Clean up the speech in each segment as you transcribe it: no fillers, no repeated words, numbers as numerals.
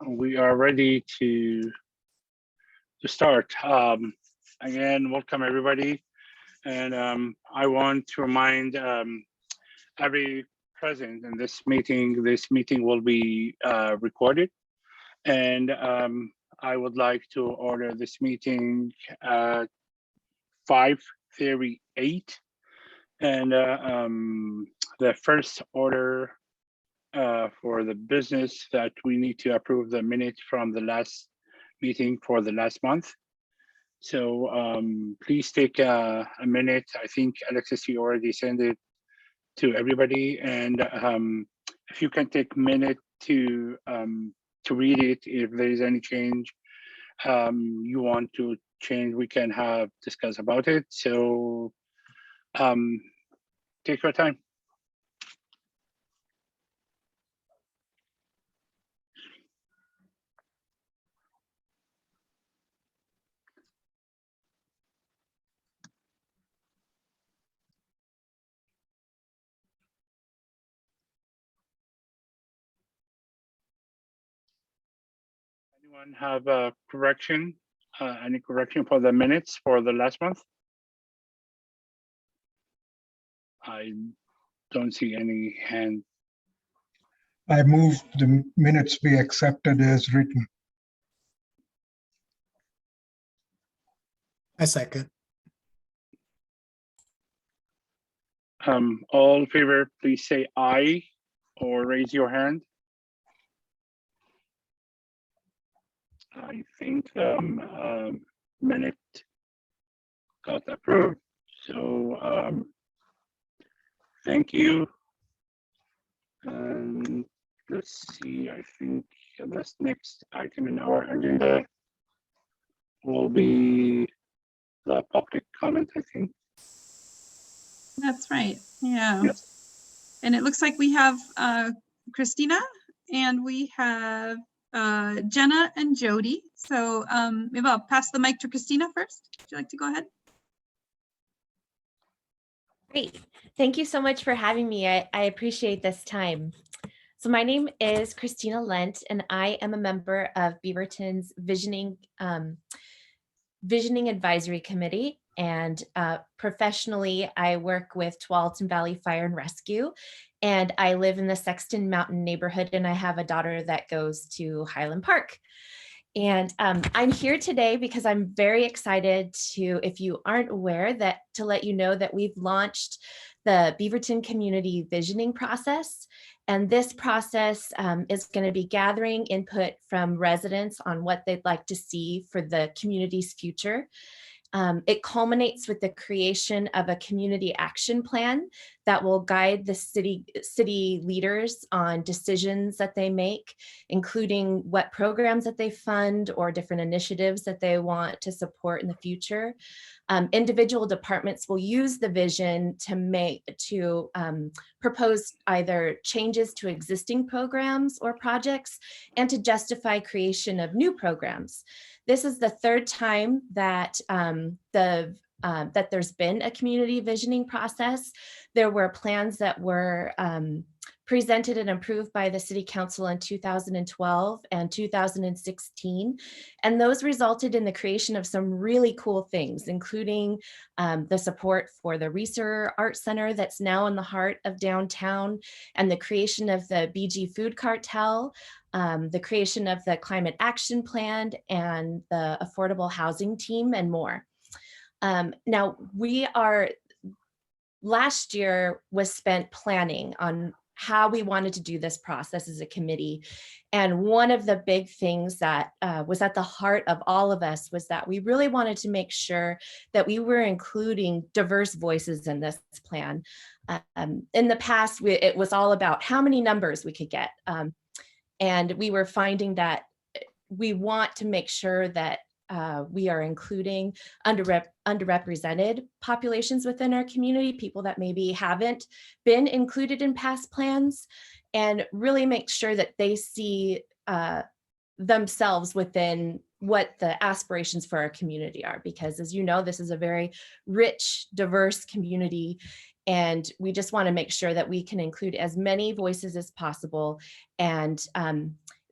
We are ready to start. Again, welcome everybody. And I want to remind every present in this meeting will be recorded. And I would like to order this meeting at 5:38. And the first order for the business that we need to approve the minute from the last meeting for the last month. So please take a minute. I think Alexis, you already sent it to everybody. And if you can take a minute to read it, if there is any change you want to change, we can discuss about it. So take your time. Anyone have a correction? Any correction for the minutes for the last month? I don't see any hand. I move the minutes be accepted as written. I second. All in favor, please say aye or raise your hand. I think minute got approved. So thank you. And let's see, I think this next item in our agenda will be the public comment, I think. That's right. Yeah. Yes. And it looks like we have Christina and we have Jenna and Jody. So maybe I'll pass the mic to Christina first. Would you like to go ahead? Great. Thank you so much for having me. I appreciate this time. So my name is Christina Lent, and I am a member of Beaverton's Visioning Advisory Committee. And professionally, I work with Tualatin Valley Fire and Rescue, and I live in the Sexton Mountain neighborhood, and I have a daughter that goes to Highland Park. And I'm here today because I'm very excited to, if you aren't aware, to let you know that we've launched the Beaverton Community Visioning process. And this process is going to be gathering input from residents on what they'd like to see for the community's future. It culminates with the creation of a community action plan that will guide the city leaders on decisions that they make, including what programs that they fund or different initiatives that they want to support in the future. Individual departments will use the vision to propose either changes to existing programs or projects and to justify creation of new programs. This is the third time that that there's been a community visioning process. There were plans that were presented and approved by the City Council in 2012 and 2016. And those resulted in the creation of some really cool things, including the support for the Reeser Art Center that's now in the heart of downtown, and the creation of the BG Food Cartel, the creation of the Climate Action Plan and the Affordable Housing Team, and more. Now, last year was spent planning on how we wanted to do this process as a committee. And one of the big things that was at the heart of all of us was that we really wanted to make sure that we were including diverse voices in this plan. In the past, it was all about how many numbers we could get. And we were finding that we want to make sure that we are including underrepresented populations within our community, people that maybe haven't been included in past plans, and really make sure that they see themselves within what the aspirations for our community are. Because as you know, this is a very rich, diverse community, and we just want to make sure that we can include as many voices as possible. And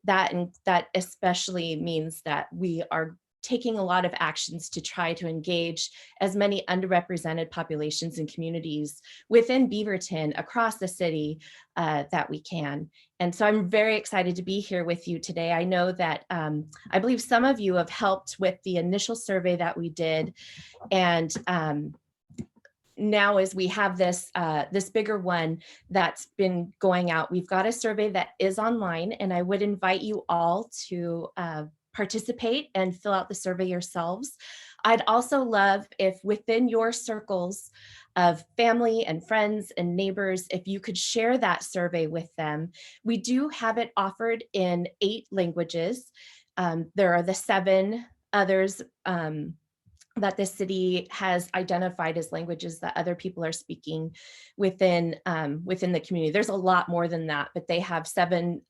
that especially means that we are taking a lot of actions to try to engage as many underrepresented populations and communities within Beaverton across the city that we can. And so I'm very excited to be here with you today. I know that I believe some of you have helped with the initial survey that we did. And now as we have this this bigger one that's been going out, we've got a survey that is online, and I would invite you all to participate and fill out the survey yourselves. I'd also love if within your circles of family and friends and neighbors, if you could share that survey with them. We do have it offered in 8 languages. There are the 7 others that the city has identified as languages that other people are speaking within within the community. There's a lot more than that, but they have 7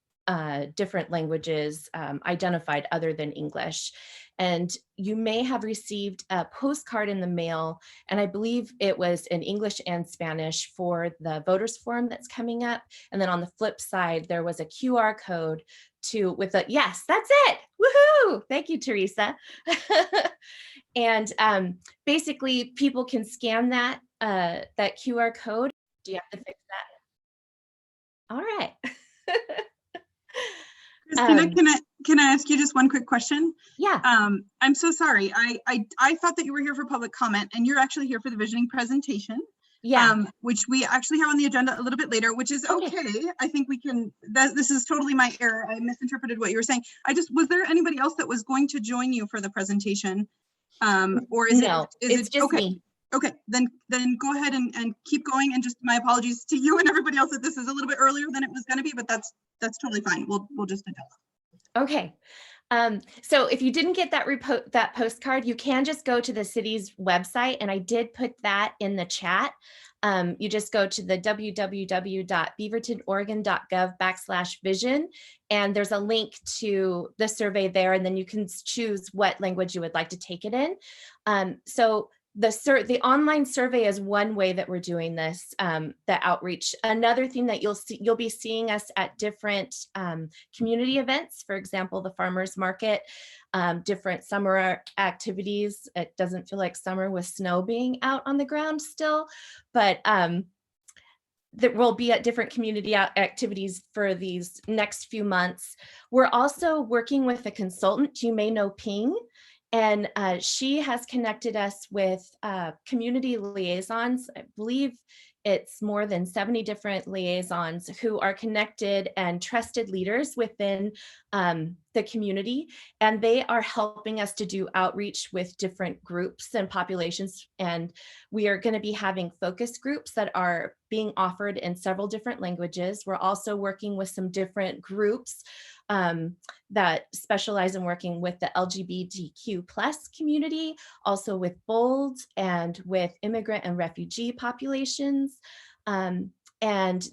different languages identified other than English. And you may have received a postcard in the mail, and I believe it was in English and Spanish for the voters forum that's coming up. And then on the flip side, there was a QR code with a, yes, that's it. Woohoo! Thank you, Teresa. And basically people can scan that QR code. Do you have to fix that? All right. Christina, can I ask you just one quick question? Yeah. I'm so sorry. I thought that you were here for public comment, and you're actually here for the visioning presentation. Yeah. Which we actually have on the agenda a little bit later, which is okay. I think we can, this is totally my error. I misinterpreted what you were saying. Was there anybody else that was going to join you for the presentation? Or is no, it's just okay? me. Okay, then go ahead and keep going, and just my apologies to you and everybody else that this is a little bit earlier than it was going to be, but that's totally fine. We'll just adjust. Okay. So if you didn't get that postcard, you can just go to the city's website, and I did put that in the chat. You just go to the www.beavertonoregon.gov/vision, and there's a link to the survey there, and then you can choose what language you would like to take it in. So the online survey is one way that we're doing this, the outreach. Another thing that you'll be seeing us at different community events, for example, the farmers market, different summer activities. It doesn't feel like summer with snow being out on the ground still, but that will be at different community activities for these next few months. We're also working with a consultant. You may know Ping. And she has connected us with community liaisons. I believe it's more than 70 different liaisons who are connected and trusted leaders within the community. And they are helping us to do outreach with different groups and populations. And we are going to be having focus groups that are being offered in several different languages. We're also working with some different groups that specialize in working with the LGBTQ+ community, also with BOLD and with immigrant and refugee populations, and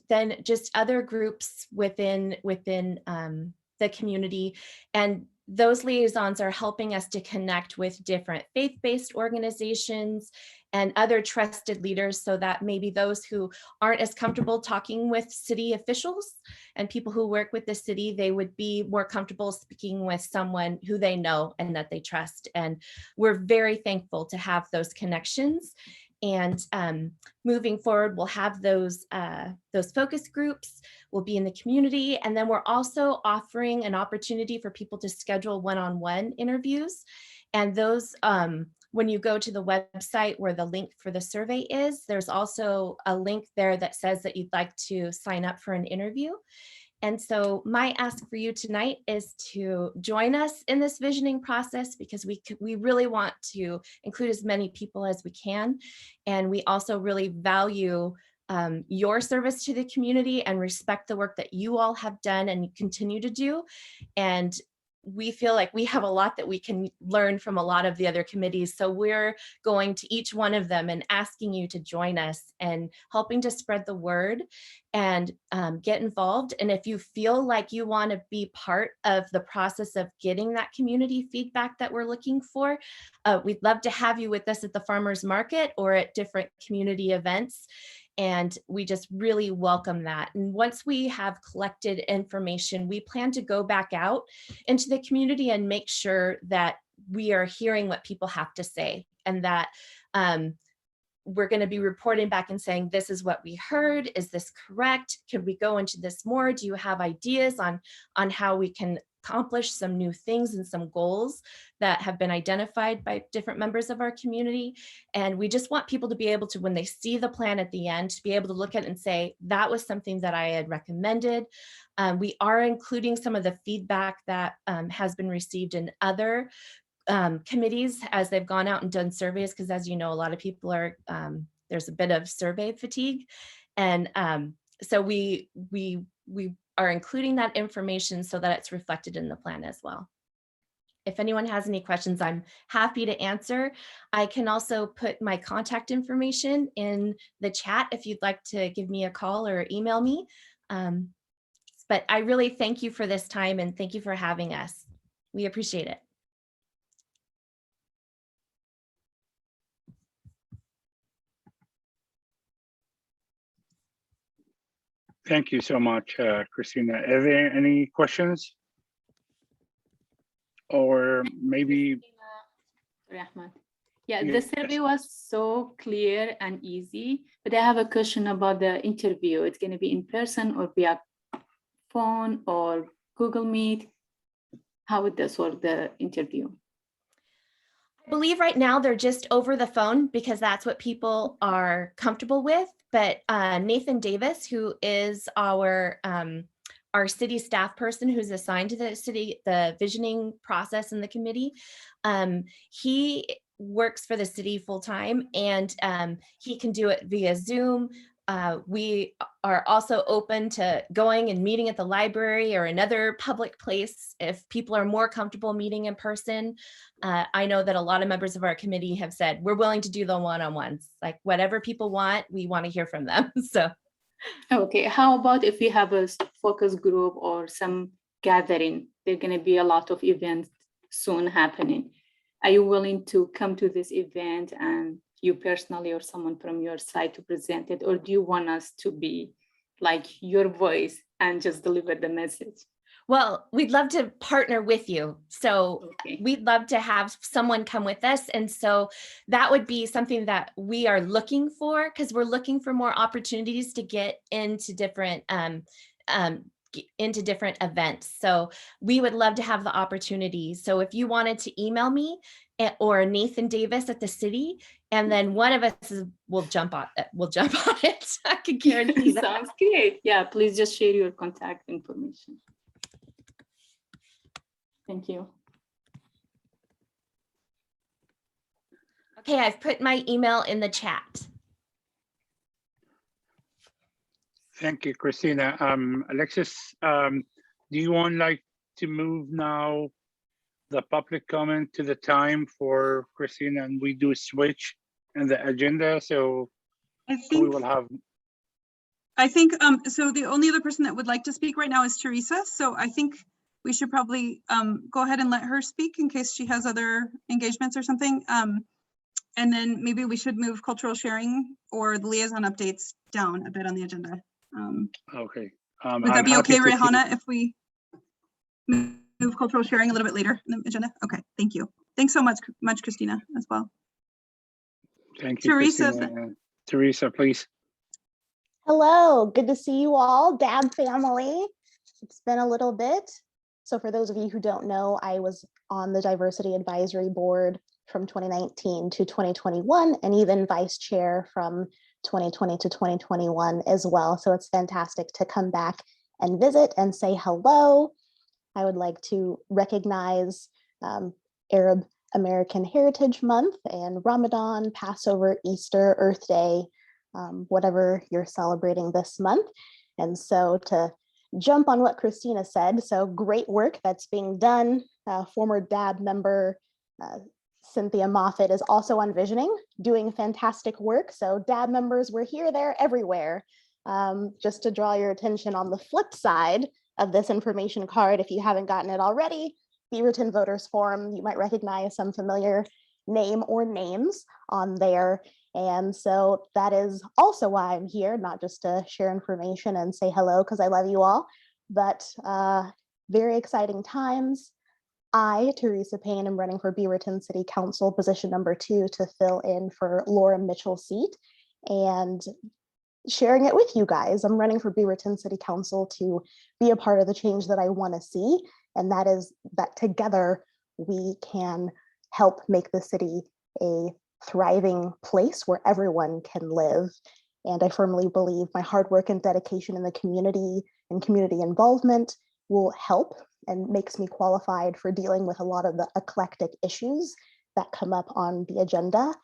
then just other groups within the community. And those liaisons are helping us to connect with different faith-based organizations and other trusted leaders, so that maybe those who aren't as comfortable talking with city officials and people who work with the city, they would be more comfortable speaking with someone who they know and that they trust. And we're very thankful to have those connections. And moving forward, we'll have those focus groups. We'll be in the community, and then we're also offering an opportunity for people to schedule one-on-one interviews. And those, when you go to the website where the link for the survey is, there's also a link there that says that you'd like to sign up for an interview. And so my ask for you tonight is to join us in this visioning process, because we really want to include as many people as we can. And we also really value your service to the community and respect the work that you all have done and continue to do. And we feel like we have a lot that we can learn from a lot of the other committees. So we're going to each one of them and asking you to join us and helping to spread the word and get involved. And if you feel like you want to be part of the process of getting that community feedback that we're looking for, we'd love to have you with us at the farmers market or at different community events. And we just really welcome that. And once we have collected information, we plan to go back out into the community and make sure that we are hearing what people have to say, and that we're going to be reporting back and saying, this is what we heard. Is this correct? Could we go into this more? Do you have ideas on how we can accomplish some new things and some goals that have been identified by different members of our community? And we just want people to be able to, when they see the plan at the end, to be able to look at it and say, that was something that I had recommended. We are including some of the feedback that has been received in other committees as they've gone out and done surveys, because as you know, a lot of people are, there's a bit of survey fatigue. And so we are including that information so that it's reflected in the plan as well. If anyone has any questions, I'm happy to answer. I can also put my contact information in the chat if you'd like to give me a call or email me. But I really thank you for this time, and thank you for having us. We appreciate it. Thank you so much, Christina. Are there any questions? Or maybe... Rahman. Yeah, the Yes. survey was so clear and easy, but I have a question about the interview. It's going to be in person or via phone or Google Meet? How would this work, the interview? I believe right now they're just over the phone because that's what people are comfortable with. But Nathan Davis, who is our city staff person who's assigned to the city, the visioning process in the committee, he works for the city full time, and he can do it via Zoom. We are also open to going and meeting at the library or another public place if people are more comfortable meeting in person. I know that a lot of members of our committee have said, we're willing to do the one-on-ones, like whatever people want, we want to hear from them. So. Okay, how about if we have a focus group or some gathering? There are going to be a lot of events soon happening. Are you willing to come to this event and you personally or someone from your side to present it? Or do you want us to be like your voice and just deliver the message? Well, we'd love to partner with you. So Okay. we'd love to have someone come with us. And so that would be something that we are looking for, because we're looking for more opportunities to get into different events. So we would love to have the opportunity. So if you wanted to email me or Nathan Davis at the city, and then one of us will jump on it. I can guarantee that. Sounds great. Yeah, please just share your contact information. Thank you. Okay, I've put my email in the chat. Thank you, Christina. Alexis, do you want to move now the public comment to the time for Christina, and we do switch in the agenda? So we will have. I think so the only other person that would like to speak right now is Teresa. So I think we should probably go ahead and let her speak in case she has other engagements or something. And then maybe we should move cultural sharing or the liaison updates down a bit on the agenda. Okay. Would that be okay, Rehana, if we move cultural sharing a little bit later in the agenda? Okay, thank you. Thanks so much, Christina, as well. Thank you, Teresa. Christina. Teresa, please. Hello, good to see you all, DAB family. It's been a little bit. So for those of you who don't know, I was on the Diversity Advisory Board from 2019 to 2021, and even vice chair from 2020 to 2021 as well. So it's fantastic to come back and visit and say hello. I would like to recognize Arab American Heritage Month and Ramadan, Passover, Easter, Earth Day, whatever you're celebrating this month. And so to jump on what Christina said, so great work that's being done. Former DAB member Cynthia Moffett is also on visioning, doing fantastic work. So DAB members, we're here, there, everywhere. Just to draw your attention on the flip side of this information card, if you haven't gotten it already, Beaverton Voters Forum, you might recognize some familiar name or names on there. And so that is also why I'm here, not just to share information and say hello because I love you all, but very exciting times. I, Teresa Payne, am running for Beaverton City Council, position number 2, to fill in for Laura Mitchell's seat and sharing it with you guys. I'm running for Beaverton City Council to be a part of the change that I want to see, and that is that together we can help make the city a thriving place where everyone can live. And I firmly believe my hard work and dedication in the community and community involvement will help and makes me qualified for dealing with a lot of the eclectic issues that come up on the agenda.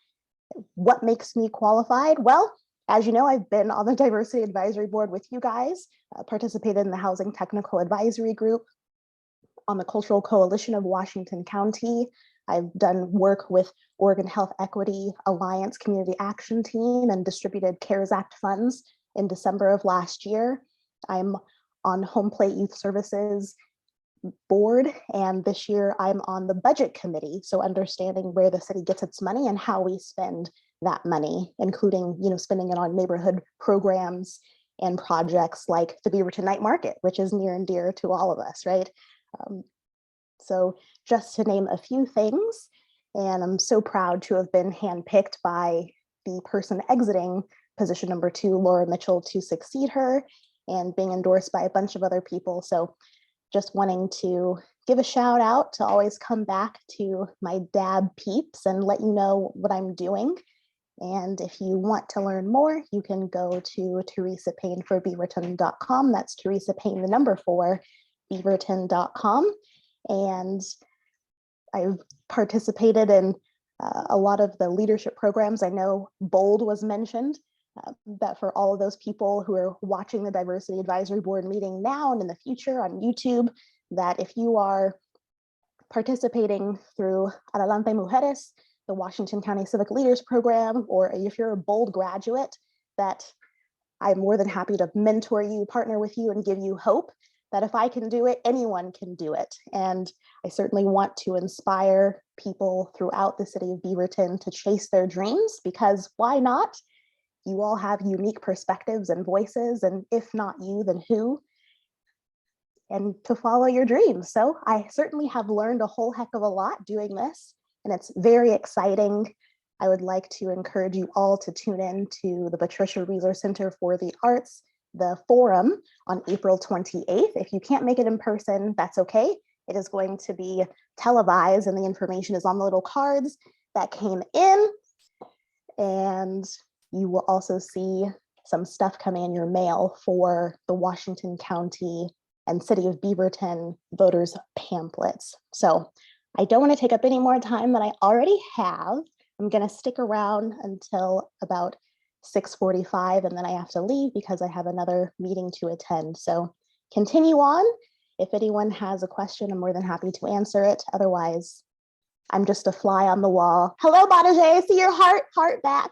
What makes me qualified? Well, as you know, I've been on the Diversity Advisory Board with you guys, participated in the Housing Technical Advisory Group, on the Cultural Coalition of Washington County. I've done work with Oregon Health Equity Alliance Community Action Team and distributed CARES Act funds in December of last year. I'm on Home Plate Youth Services board, and this year I'm on the budget committee, so understanding where the city gets its money and how we spend that money, including spending it on neighborhood programs and projects like the Beaverton Night Market, which is near and dear to all of us, right? So just to name a few things, and I'm so proud to have been handpicked by the person exiting position number 2, Laura Mitchell, to succeed her, and being endorsed by a bunch of other people. So just wanting to give a shout out to always come back to my DAB peeps and let you know what I'm doing. And if you want to learn more, you can go to teresapayneforbeaverton.com. That's Teresa Payne, the number 4, beaverton.com. And I've participated in a lot of the leadership programs. I know BOLD was mentioned. That for all of those people who are watching the Diversity Advisory Board meeting now and in the future on YouTube, that if you are participating through Adelante Mujeres, the Washington County Civic Leaders Program, or if you're a BOLD graduate, that I'm more than happy to mentor you, partner with you, and give you hope that if I can do it, anyone can do it. And I certainly want to inspire people throughout the city of Beaverton to chase their dreams, because why not? You all have unique perspectives and voices, and if not you, then who? And to follow your dreams. So I certainly have learned a whole heck of a lot doing this, and it's very exciting. I would like to encourage you all to tune in to the Patricia Resource Center for the Arts, the forum on April 28th. If you can't make it in person, that's okay. It is going to be televised, and the information is on the little cards that came in. And you will also see some stuff coming in your mail for the Washington County and City of Beaverton voters pamphlets. So I don't want to take up any more time than I already have. I'm going to stick around until about 6:45, and then I have to leave because I have another meeting to attend. So continue on. If anyone has a question, I'm more than happy to answer it. Otherwise, I'm just a fly on the wall. Hello, Badaje, I see your heart back.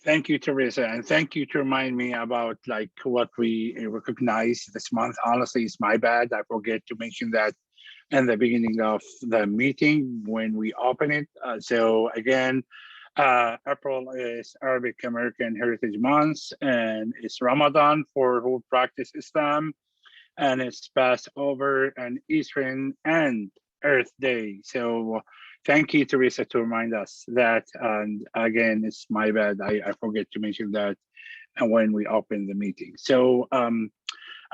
Thank you, Teresa, and thank you to remind me about like what we recognize this month. Honestly, it's my bad. I forget to mention that in the beginning of the meeting when we open it. So again, April is Arabic American Heritage Month, and it's Ramadan for who practice Islam, and it's Passover and Eastern and Earth Day. So thank you, Teresa, to remind us that. And again, it's my bad. I forget to mention that when we open the meeting. So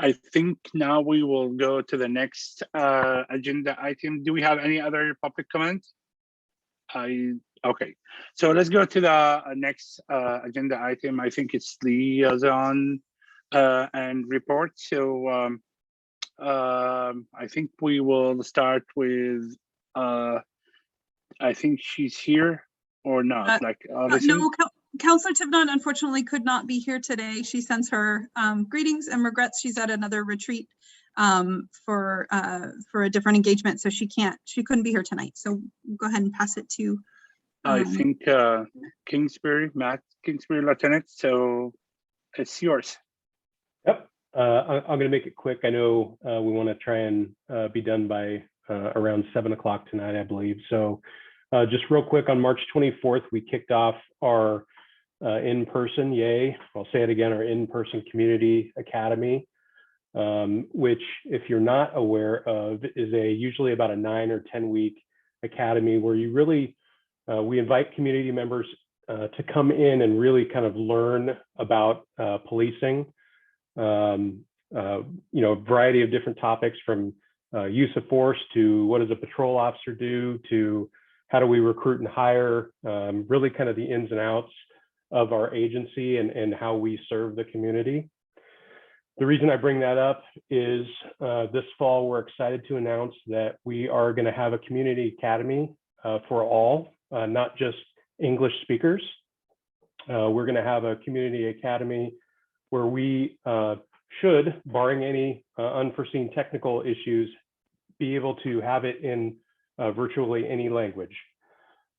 I think now we will go to the next agenda item. Do we have any other public comment? Okay, so let's go to the next agenda item. I think it's liaison and report. So I think we will start with, I think she's here or not, like Allison? No, Councilor Tivnon unfortunately could not be here today. She sends her greetings and regrets. She's at another retreat for a different engagement, so she couldn't be here tonight. So we'll go ahead and pass it to I think Kingsbury, Matt Kingsbury, Lieutenant. So it's yours. Yep, I'm going to make it quick. I know we want to try and be done by around 7 o'clock tonight, I believe. So just real quick, on March 24th, we kicked off our in-person, yay, I'll say it again, our in-person community academy, which, if you're not aware of, is usually about a 9 or 10 week academy where you really, we invite community members to come in and really kind of learn about policing, you know, a variety of different topics, from use of force to what does a patrol officer do, to how do we recruit and hire, really kind of the ins and outs of our agency and how we serve the community. The reason I bring that up is this fall, we're excited to announce that we are going to have a community academy for all, not just English speakers. We're going to have a community academy where we should, barring any unforeseen technical issues, be able to have it in virtually any language.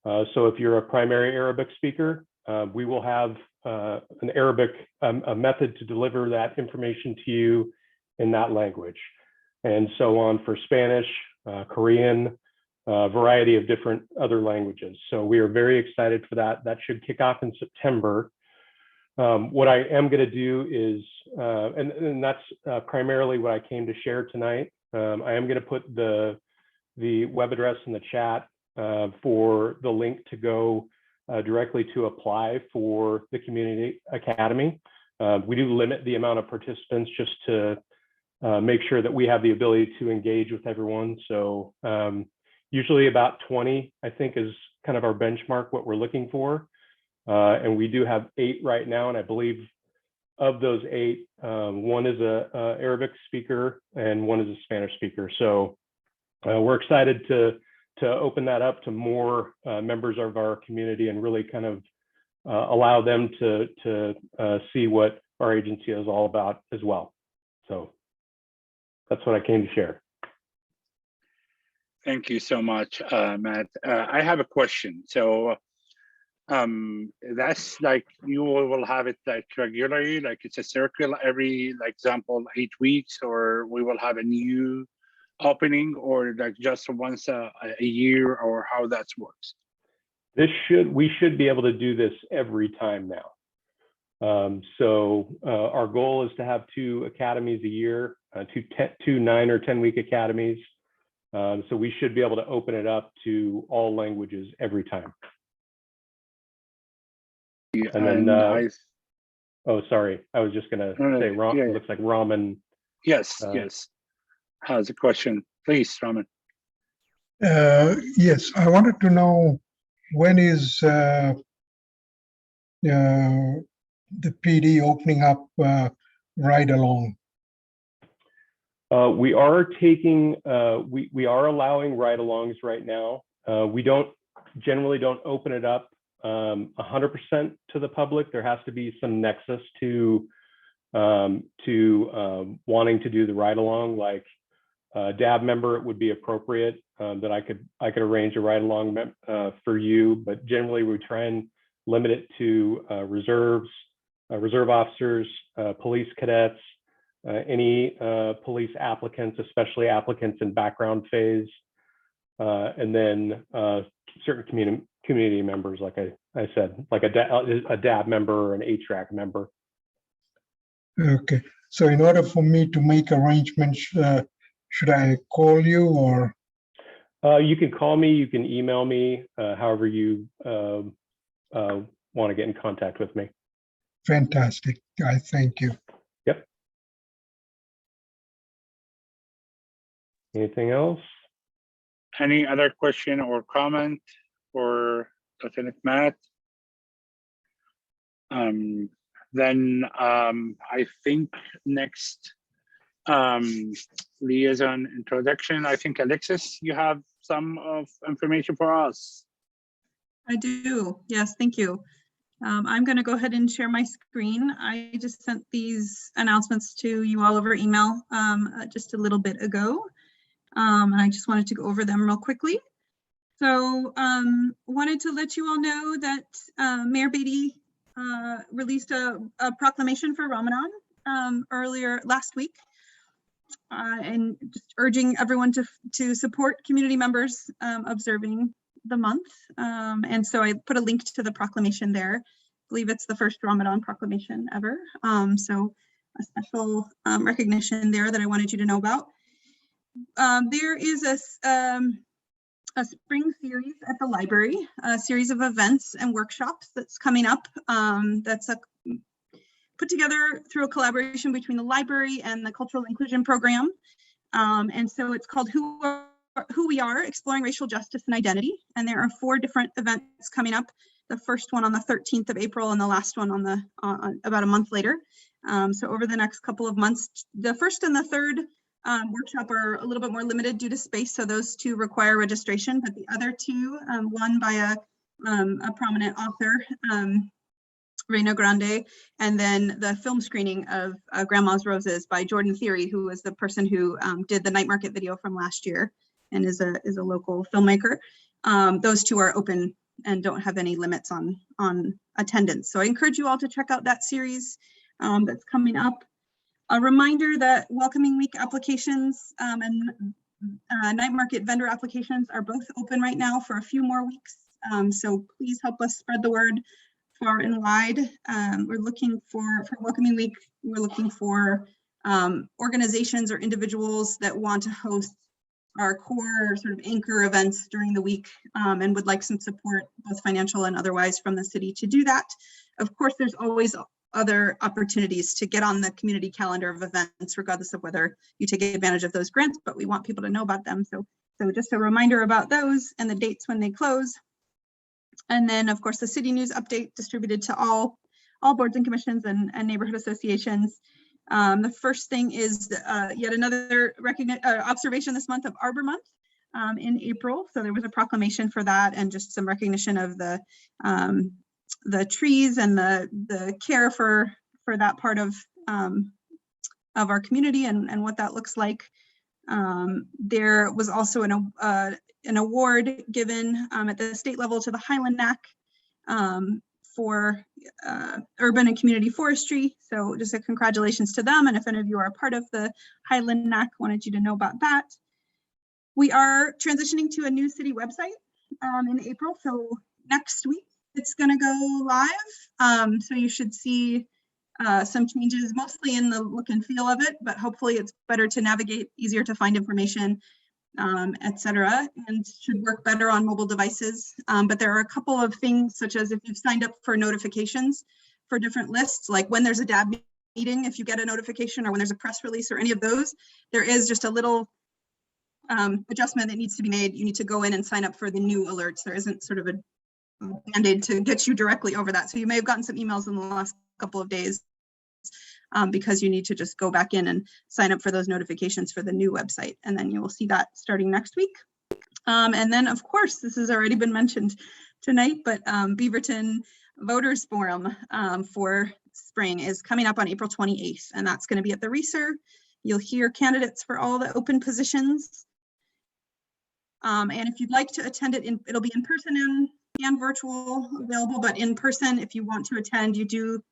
So if you're a primary Arabic speaker, we will have an Arabic a method to deliver that information to you in that language, and so on for Spanish, Korean, a variety of different other languages. So we are very excited for that. That should kick off in September. What I am going to do is, and that's primarily what I came to share tonight. I am going to put the web address in the chat for the link to go directly to apply for the community academy. We do limit the amount of participants just to make sure that we have the ability to engage with everyone. So usually about 20, I think, is kind of our benchmark, what we're looking for. And we do have 8 right now, and I believe of those 8, one is a Arabic speaker and one is a Spanish speaker. So we're excited to open that up to more members of our community and really kind of allow them to see what our agency is all about as well. So that's what I came to share. Thank you so much, Matt. I have a question. So that's like, you will have it like regularly, like it's a circle every, like, example, 8 weeks, or we will have a new opening, or like just once a year, or how that works? We should be able to do this every time now. So our goal is to have 2 academies a year, 2 9 or 10 week academies. So we should be able to open it up to all languages every time. And then, oh, sorry, I was just gonna say, yeah. It looks like Raman. Yes, yes. Has a question, please, Raman. Yes, I wanted to know, when is the PD opening up ride along? We are taking, we are allowing ride-alongs right now. We generally don't open it up 100% to the public. There has to be some nexus to wanting to do the ride-along, like a DAB member. It would be appropriate that I could arrange a ride-along for you, but generally we try and limit it to reserve officers, police cadets, any police applicants, especially applicants in background phase, and then certain community members, like I said, like a DAB member or an HRAC member. Okay, so in order for me to make arrangements, should I call you, or? You can call me, you can email me, however you want to get in contact with me. Fantastic, I thank you. Yep. Anything else? Any other question or comment for Lieutenant Matt? Then I think next liaison introduction. I think, Alexis, you have some of information for us. I do. Yes, thank you. I'm going to go ahead and share my screen. I just sent these announcements to you all over email just a little bit ago. And I just wanted to go over them real quickly. So wanted to let you all know that Mayor Beatty released a proclamation for Ramadan earlier last week. and just urging everyone to support community members observing the month. And so I put a link to the proclamation there. I believe it's the first Ramadan proclamation ever. So a special recognition there that I wanted you to know about. There is a spring series at the library, a series of events and workshops that's coming up. That's put together through a collaboration between the library and the Cultural Inclusion Program. And so it's called Who We Are, Exploring Racial Justice and Identity. And there are 4 different events coming up. The first one on the 13th of April and the last one on the about a month later. So over the next couple of months, the first and the third workshop are a little bit more limited due to space. So those 2 require registration, but the other 2, one by a prominent author, Reina Grande, and then the film screening of Grandma's Roses by Jordan Theory, who was the person who did the Night Market video from last year and is a local filmmaker. Those 2 are open and don't have any limits on attendance. So I encourage you all to check out that series that's coming up. A reminder that Welcoming Week applications and Night Market vendor applications are both open right now for a few more weeks. So please help us spread the word far and wide. We're looking for Welcoming Week, we're looking for organizations or individuals that want to host our core sort of anchor events during the week and would like some support, both financial and otherwise, from the city to do that. Of course, there's always other opportunities to get on the community calendar of events, regardless of whether you take advantage of those grants, but we want people to know about them. So just a reminder about those and the dates when they close. And then, of course, the city news update distributed to all boards and commissions and neighborhood associations. The first thing is yet another observation this month of Arbor Month in April. So there was a proclamation for that and just some recognition of the trees and the care for that part of our community and what that looks like. There was also an award given at the state level to the Highland NAC for urban and community forestry. So just a congratulations to them. And if any of you are a part of the Highland NAC, wanted you to know about that. We are transitioning to a new city website in April. So next week it's going to go live. So you should see some changes, mostly in the look and feel of it, but hopefully it's better to navigate, easier to find information, etc., and should work better on mobile devices. But there are a couple of things, such as if you've signed up for notifications for different lists, like when there's a DAB meeting, if you get a notification, or when there's a press release or any of those, there is just a little adjustment that needs to be made. You need to go in and sign up for the new alerts. There isn't sort of a band-aid to get you directly over that. So you may have gotten some emails in the last couple of days because you need to just go back in and sign up for those notifications for the new website. And then you will see that starting next week. And then, of course, this has already been mentioned tonight, but Beaverton Voters Forum for spring is coming up on April 28th, and that's going to be at the Reser. You'll hear candidates for all the open positions. And if you'd like to attend it, it'll be in person and virtual available, but in person, if you want to attend, you do.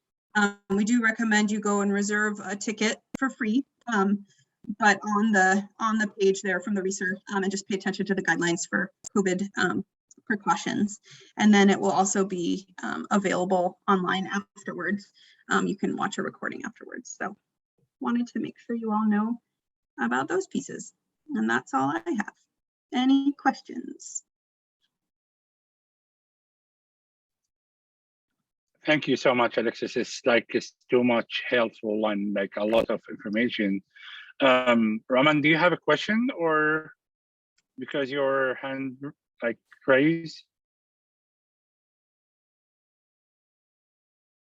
We do recommend you go and reserve a ticket for free, but on the page there from the research, and just pay attention to the guidelines for COVID precautions. And then it will also be available online afterwards. You can watch a recording afterwards. So wanted to make sure you all know about those pieces. And that's all I have. Any questions? Thank you so much, Alexis. It's too much helpful and like a lot of information. Raman, do you have a question, or because your hand raised?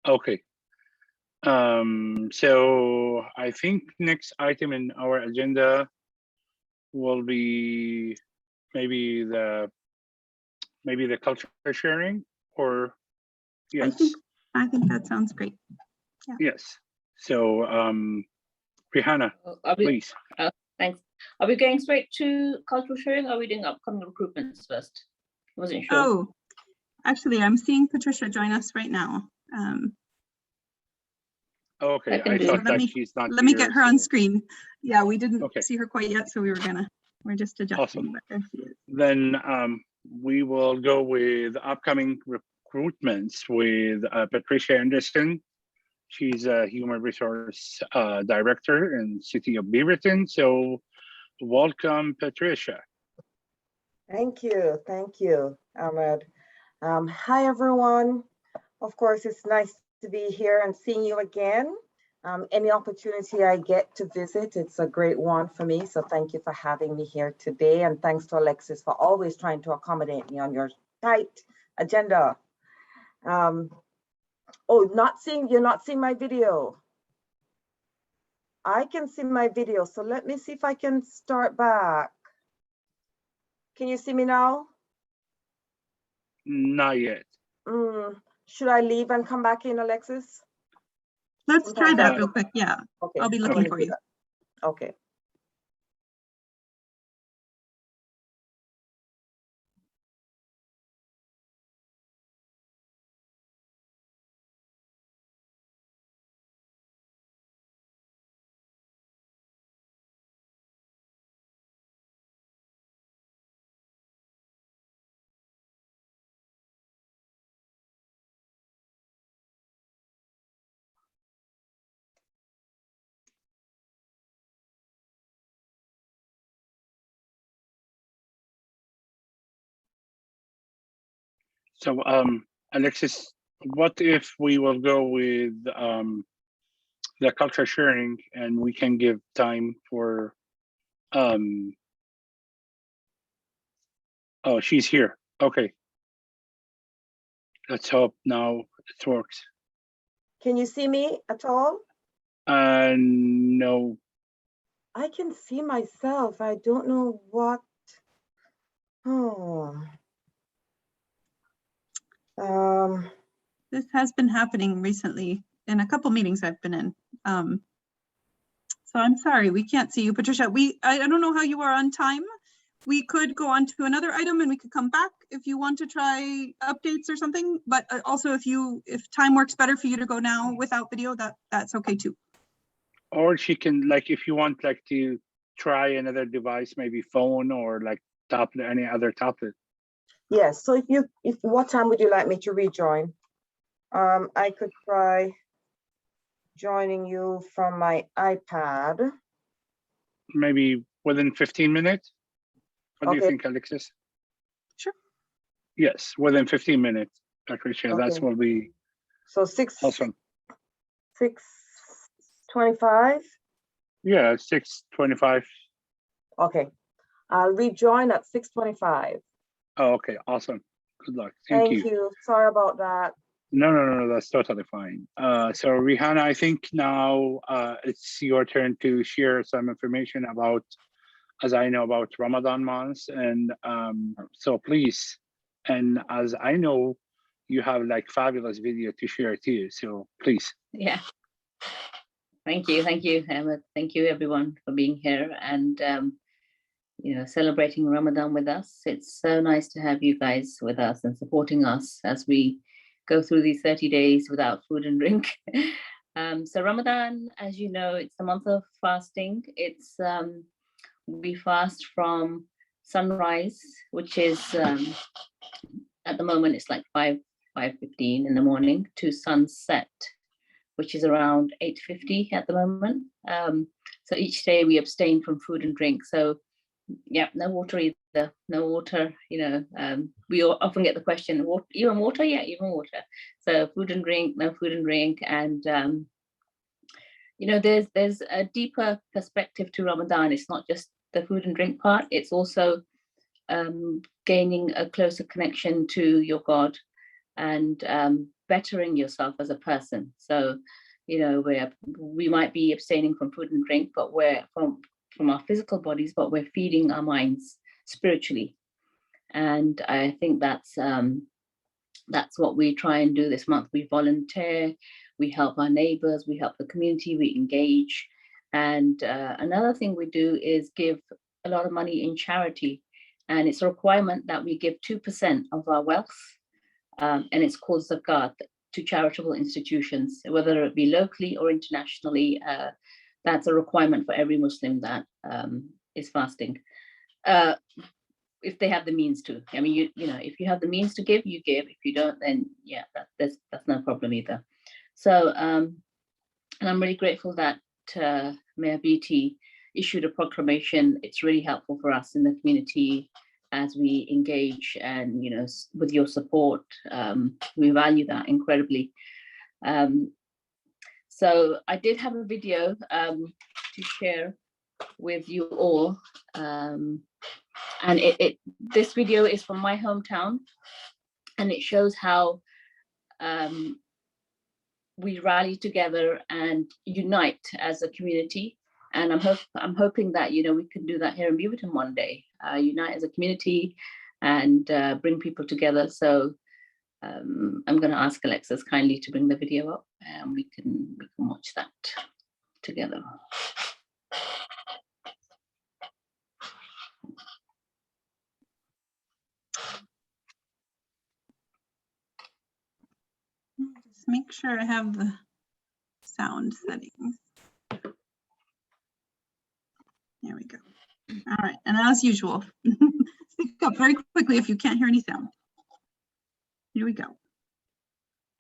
Okay. So I think next item in our agenda will be maybe the culture sharing, or yes. I think that sounds great. Yeah. Yes. So Rihanna, please. Thanks. Are we going straight to cultural sharing, or are we doing upcoming recruitments first? I wasn't sure. Oh, actually, I'm seeing Patricia join us right now. Okay, can I do thought it. that she's not Let me here, get her on so- screen. Yeah, we didn't Okay. see her quite yet, so we're just adjusting. Awesome. But there she is. Then we will go with upcoming recruitments with Patricia Anderson. She's a human resource director in City of Beaverton. So welcome, Patricia. Thank you, Ahmed. Hi, everyone. Of course, it's nice to be here and seeing you again. Any opportunity I get to visit, it's a great one for me. So thank you for having me here today. And thanks to Alexis for always trying to accommodate me on your tight agenda. Oh, you're not seeing my video. I can see my video. So let me see if I can start back. Can you see me now? Not yet. Should I leave and come back in, Alexis? Let's try Sometimes that I- real quick. Yeah, Okay. I'll be I'm looking gonna for do you. that. Okay. So Alexis, what if we will go with the culture sharing and we can give time for oh, she's here. Okay. Let's hope now it works. Can you see me at all? No. I can see myself. I don't know what. Oh. This has been happening recently in a couple meetings I've been in. So I'm sorry, we can't see you, Patricia. I don't know how you are on time. We could go on to another item and we could come back if you want to try updates or something. But also if time works better for you to go now without video, that's okay too. Or she can, like, if you want, like, to try another device, maybe phone or like tablet, any other tablet. Yes. So if what time would you like me to rejoin? I could try joining you from my iPad. Maybe within 15 minutes. What do you Okay. think, Alexis? Sure. Yes, within 15 minutes, Patricia. That's Okay. will be So 6:25. Yeah, 6:25. Okay. I'll rejoin at 6:25. Oh, okay, awesome. Good luck. Thank you. Sorry about that. No, that's totally fine. So Rihanna, I think now it's your turn to share some information about, as I know, about Ramadan months, and so please, and as I know, you have like fabulous video to share too, so please. Yeah. Thank you, Ahmed. Thank you, everyone, for being here and celebrating Ramadan with us. It's so nice to have you guys with us and supporting us as we go through these 30 days without food and drink. So Ramadan, as you know, it's the month of fasting. It's we fast from sunrise, which is at the moment it's like 5:15 in the morning, to sunset, which is around 8:50 at the moment. So each day we abstain from food and drink. So yeah, no water either, no water, we often get the question, even water? Yeah, even water. So food and drink, no food and drink. And, there's a deeper perspective to Ramadan. It's not just the food and drink part, it's also gaining a closer connection to your God and bettering yourself as a person. So, we might be abstaining from food and drink, but we're from our physical bodies, but we're feeding our minds spiritually. And I think that's what we try and do this month. We volunteer, we help our neighbors, we help the community, we engage. And another thing we do is give a lot of money in charity. And it's a requirement that we give 2% of our wealth. And it's called zakat, to charitable institutions, whether it be locally or internationally. That's a requirement for every Muslim that is fasting. If they have the means to. I mean, you know, if you have the means to give, you give. If you don't, then yeah, that's no problem either. So, and I'm really grateful that Mayor Beatty issued a proclamation. It's really helpful for us in the community as we engage, and you know, with your support, we value that incredibly. So I did have a video to share with you all. And this video is from my hometown, and it shows how we rally together and unite as a community. And I'm hoping that, you know, we can do that here in Beaverton one day, unite as a community and bring people together. So I'm going to ask Alexis kindly to bring the video up, and we can watch that together. Just make sure I have the sound settings. There we go. All right, and as usual, speak up very quickly if you can't hear any sound. Here we go.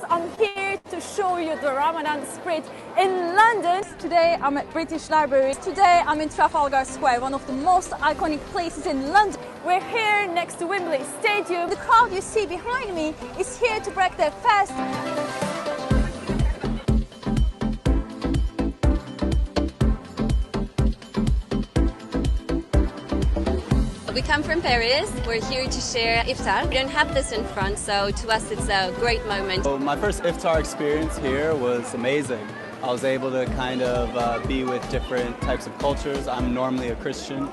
I'm here to show you the Ramadan spirit in London. Today I'm at British Library. Today I'm in Trafalgar Square, one of the most iconic places in London. We're here next to Wembley Stadium. The crowd you see behind me is here to break their fast. We come from Paris. We're here to share iftar. We don't have this in France, so to us it's a great moment. So my first iftar experience here was amazing. I was able to kind of be with different types of cultures. I'm normally a Christian.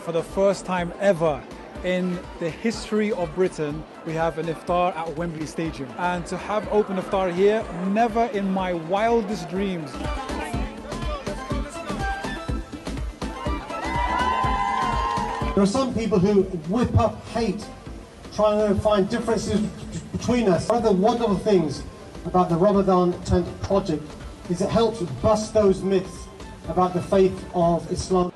For the first time ever in the history of Britain, we have an iftar at Wembley Stadium. And to have open iftar here, never in my wildest dreams. There are some people who whip up hate, trying to find differences between us. One of the wonderful things about the Ramadan Tent project is it helps bust those myths about the faith of Islam.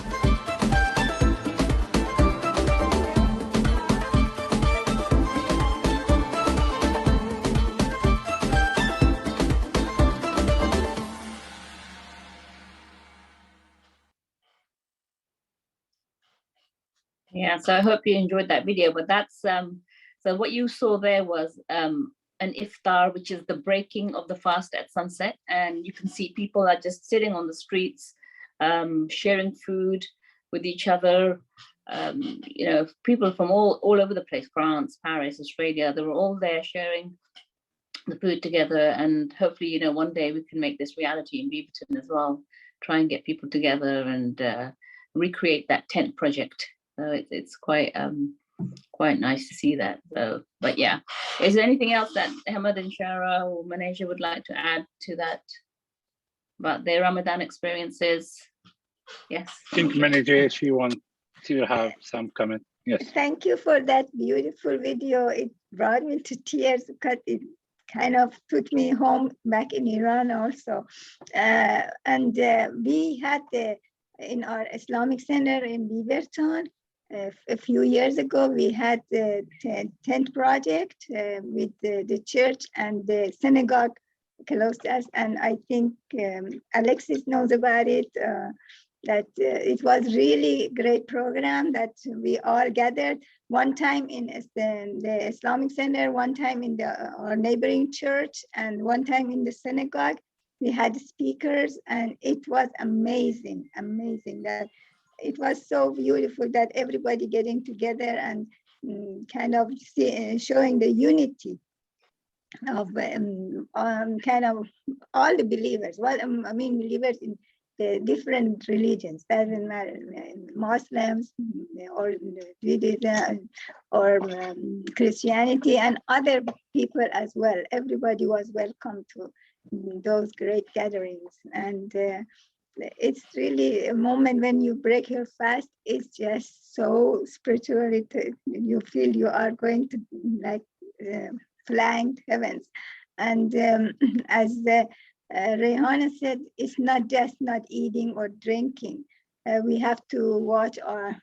Yeah, so I hope you enjoyed that video, but that's, so what you saw there was an iftar, which is the breaking of the fast at sunset. And you can see people are just sitting on the streets, sharing food with each other. You know, people from all over the place, France, Paris, Australia, they were all there sharing the food together. And hopefully, you know, one day we can make this reality in Beaverton as well, try and get people together and recreate that tent project. So it's quite nice to see that. So, but yeah, is there anything else that Ahmed and Shara or Maneja would like to add to that about their Ramadan experiences? Yes. I think Maneja, if you want to have some comment. Yes. Thank you for that beautiful video. It brought me to tears because it kind of took me home back in Iran also. And we had in our Islamic Center in Beaverton, a few years ago, we had the tent project with the church and the synagogue close to us. And I think Alexis knows about it, that it was really great program that we all gathered one time in the Islamic Center, one time in our neighboring church, and one time in the synagogue. We had speakers, and it was amazing that it was so beautiful that everybody getting together and kind of showing the unity of kind of all the believers. Well, I mean, believers in the different religions, doesn't matter, Muslims or Judaism or Christianity and other people as well. Everybody was welcome to those great gatherings. And it's really a moment when you break your fast. It's just so spiritually, you feel you are going to like flying to heavens. And as Rehana said, it's not just not eating or drinking. We have to watch our,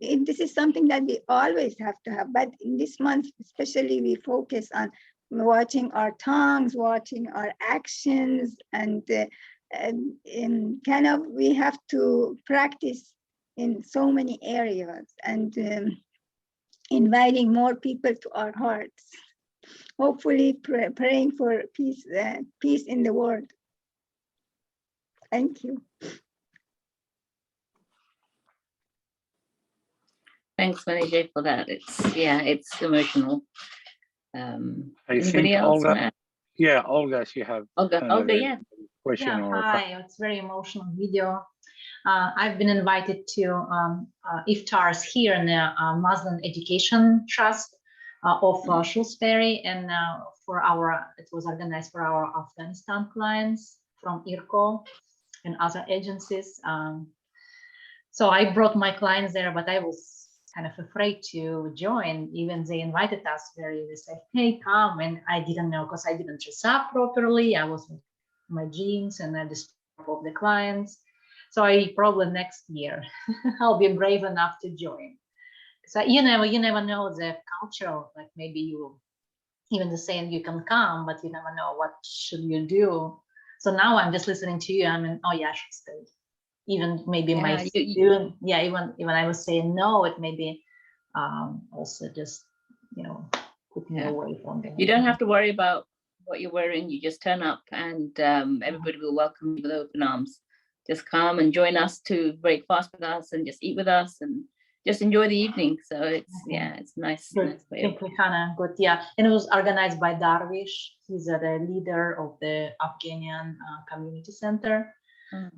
this is something that we always have to have, but in this month, especially we focus on watching our tongues, watching our actions, and kind of we have to practice in so many areas and inviting more people to our hearts. Hopefully praying for peace, peace in the world. Thank you. Thanks, Manijay, for that. It's emotional. I Anybody think else? Olga, she have Olga, yeah. question or hi, it's very emotional video. I've been invited to iftars here in the Muslim Education Trust of Shrewsbury, and it was organized for our Afghanistan clients from IRCO and other agencies. So I brought my clients there, but I was kind of afraid to join. Even they invited us they said, hey, come, and I didn't know because I didn't dress up properly. I was in my jeans and I disturbed the clients. So I probably next year I'll be brave enough to join. So you never know the culture, like maybe you even the saying you can come, but you never know what should you do. So now I'm just listening to you. I mean, oh yeah, I should stay. Even maybe my student, even I was saying no, it may be also just put me away from them. You don't have to worry about what you're wearing. You just turn up and everybody will welcome you with open arms. Just come and join us to break fast with us and just eat with us and just enjoy the evening. So it's nice. Good. Thank you, Hannah. Good, yeah. And it was organized by Darwish. He's the leader of the Afghanian Community Center.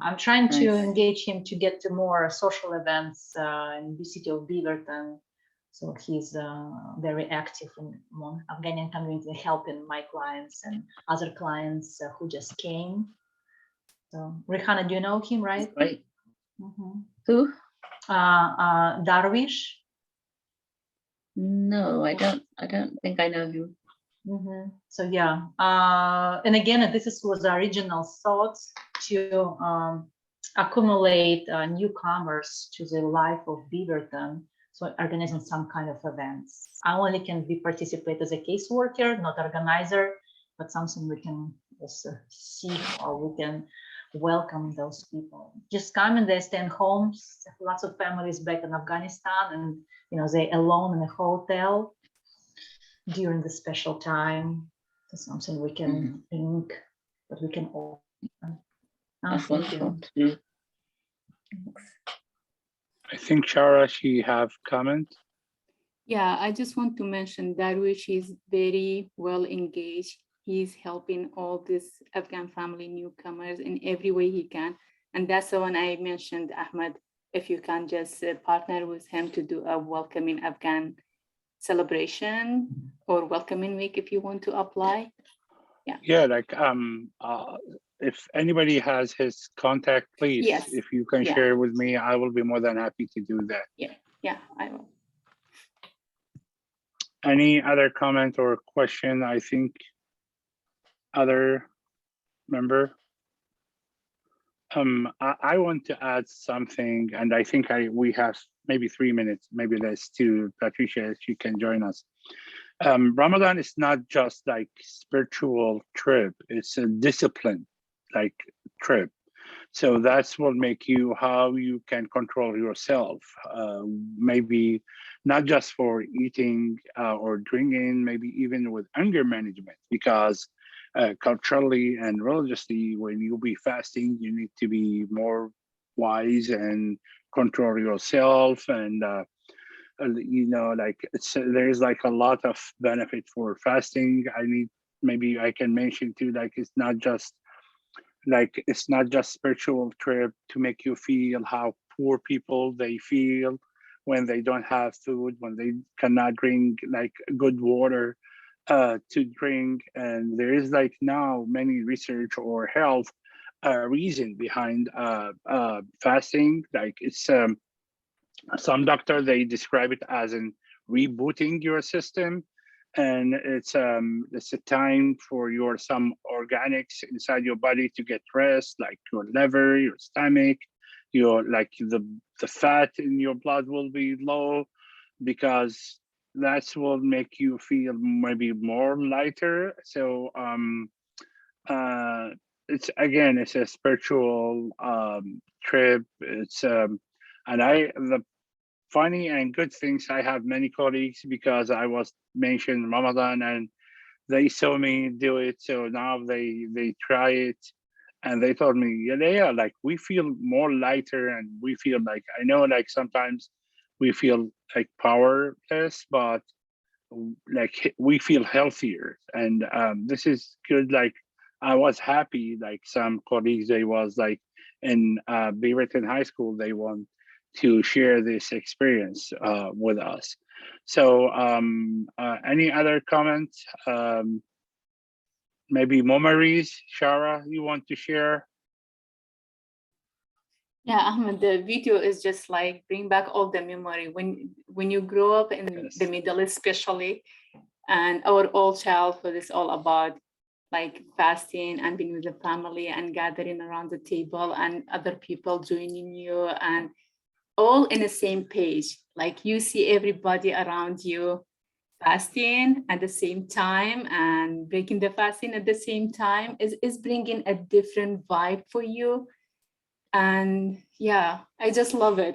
I'm trying to engage him to get to more social events in the city of Beaverton. So he's very active among Afghanian community, helping my clients and other clients who just came. So Rihanna, do you know him, right? Right. Who? Darwish. No, I don't think I know him. So yeah, and again, this was the original thoughts to accumulate newcomers to the life of Beaverton. So organizing some kind of events. I only can participate as a caseworker, not organizer, but something we can also see how we can welcome those people. Just come and they stay in homes. Lots of families back in Afghanistan, and they alone in a hotel during the special time. That's something we can think, but we can all. That's wonderful. I think Shara, she have comment. Yeah, I just want to mention Darwish is very well engaged. He's helping all these Afghan family newcomers in every way he can. And that's the one I mentioned, Ahmed, if you can just partner with him to do a welcoming Afghan celebration or welcoming week if you want to apply. Yeah, like if anybody has his contact, please, if you can share with me, I will be more than happy to do that. Yeah, I will. Any other comment or question? I think other member. I want to add something, and I think we have maybe 3 minutes, maybe less, to Patricia, if she can join us. Ramadan is not just like spiritual trip, it's a discipline like trip. So that's what make you how you can control yourself. Maybe not just for eating or drinking, maybe even with anger management, because culturally and religiously, when you be fasting, you need to be more wise and control yourself. And you know, like there's like a lot of benefit for fasting. Maybe I can mention too, like it's not just spiritual trip to make you feel how poor people they feel when they don't have food, when they cannot drink like good water to drink. And there is like now many research or health reason behind fasting. Like it's some doctor, they describe it as in rebooting your system, and it's a time for some organics inside your body to get rest, like your liver, your stomach, the fat in your blood will be low, because that will make you feel maybe more lighter. So it's a spiritual trip. It's and the funny and good things, I have many colleagues, because I was mentioned Ramadan and they saw me do it, so now they try it, and they told me, yeah, like we feel more lighter, and we feel like, I know like sometimes we feel like powerless, but like we feel healthier, and this is good. Like I was happy, like some colleagues, they was like in Beaverton High School, they want to share this experience with us. So any other comments? Maybe memories, Shara, you want to share? Yeah, Ahmed, the video is just like bring back all the memory when you grow up in the Middle East, especially, and our old childhood is all about like fasting and being with the family and gathering around the table and other people joining you and all in the same page. Like you see everybody around you fasting at the same time and breaking the fasting at the same time is bringing a different vibe for you. And yeah, I just love it.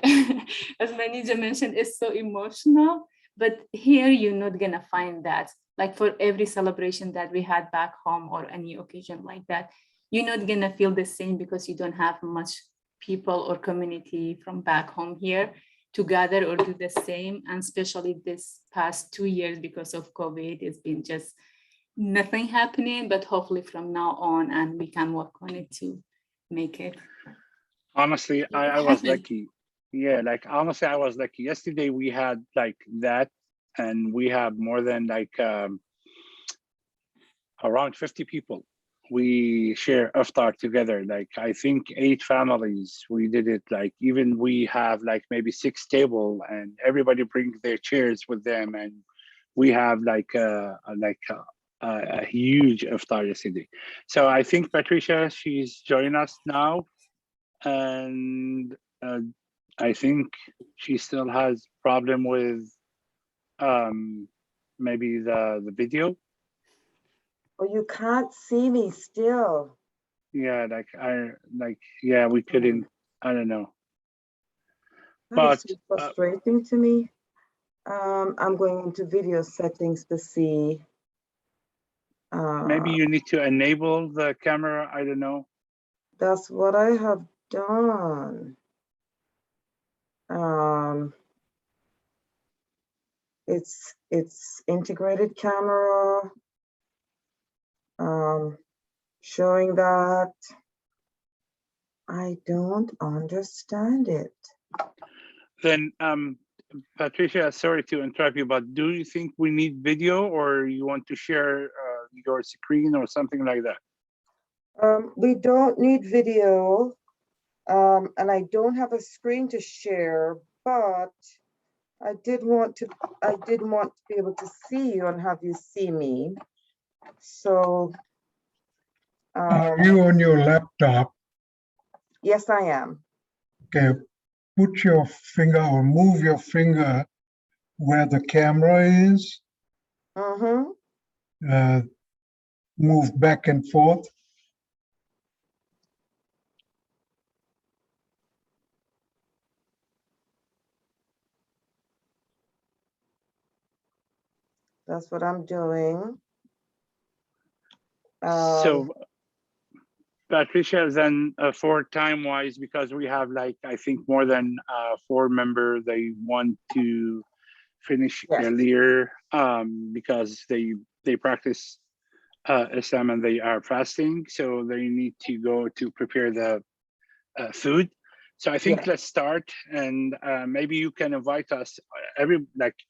As Manija mentioned, it's so emotional, but here you're not gonna find that. Like for every celebration that we had back home or any occasion like that, you're not gonna feel the same because you don't have much people or community from back home here to gather or do the same. And especially this past 2 years because of COVID, it's been just nothing happening, but hopefully from now on, and we can work on it to make it. Honestly, I was lucky. Yeah, like honestly, I was lucky. Yesterday we had like that, and we have more than like around 50 people. We share iftar together. Like I think 8 families. We did it. Like even we have like maybe 6 table, and everybody brings their chairs with them, and we have like a huge iftar yesterday. So I think Patricia, she's joining us now. And I think she still has problem with maybe the video. Oh, you can't see me still. Yeah, yeah, we couldn't. I don't know. That is so frustrating to me. I'm going into video settings to see. Maybe you need to enable the camera. I don't know. That's what I have done. It's integrated camera, showing that. I don't understand it. Then Patricia, sorry to interrupt you, but do you think we need video, or you want to share your screen or something like that? We don't need video, and I don't have a screen to share, but I did want to be able to see you and have you see me. So are you on your laptop? Yes, I am. Okay, put your finger or move your finger where the camera is. Mm-hmm. Move back and forth. That's what I'm doing. So Patricia, then for time-wise, because we have like, I think more than 4 members, they want to finish Yes. earlier because they practice Islam and they are fasting, so they need to go to prepare the food. So I think let's start, and maybe you can invite us,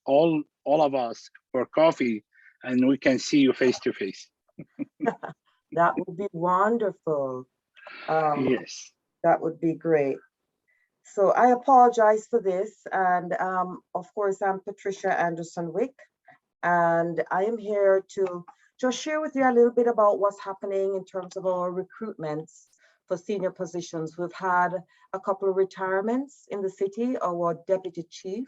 all of us, for coffee, and we can see you face to face. That would be wonderful. Yes. That would be great. So I apologize for this. And of course, I'm Patricia Anderson Wieck, and I am here to just share with you a little bit about what's happening in terms of our recruitments for senior positions. We've had a couple of retirements in the city. Our deputy chief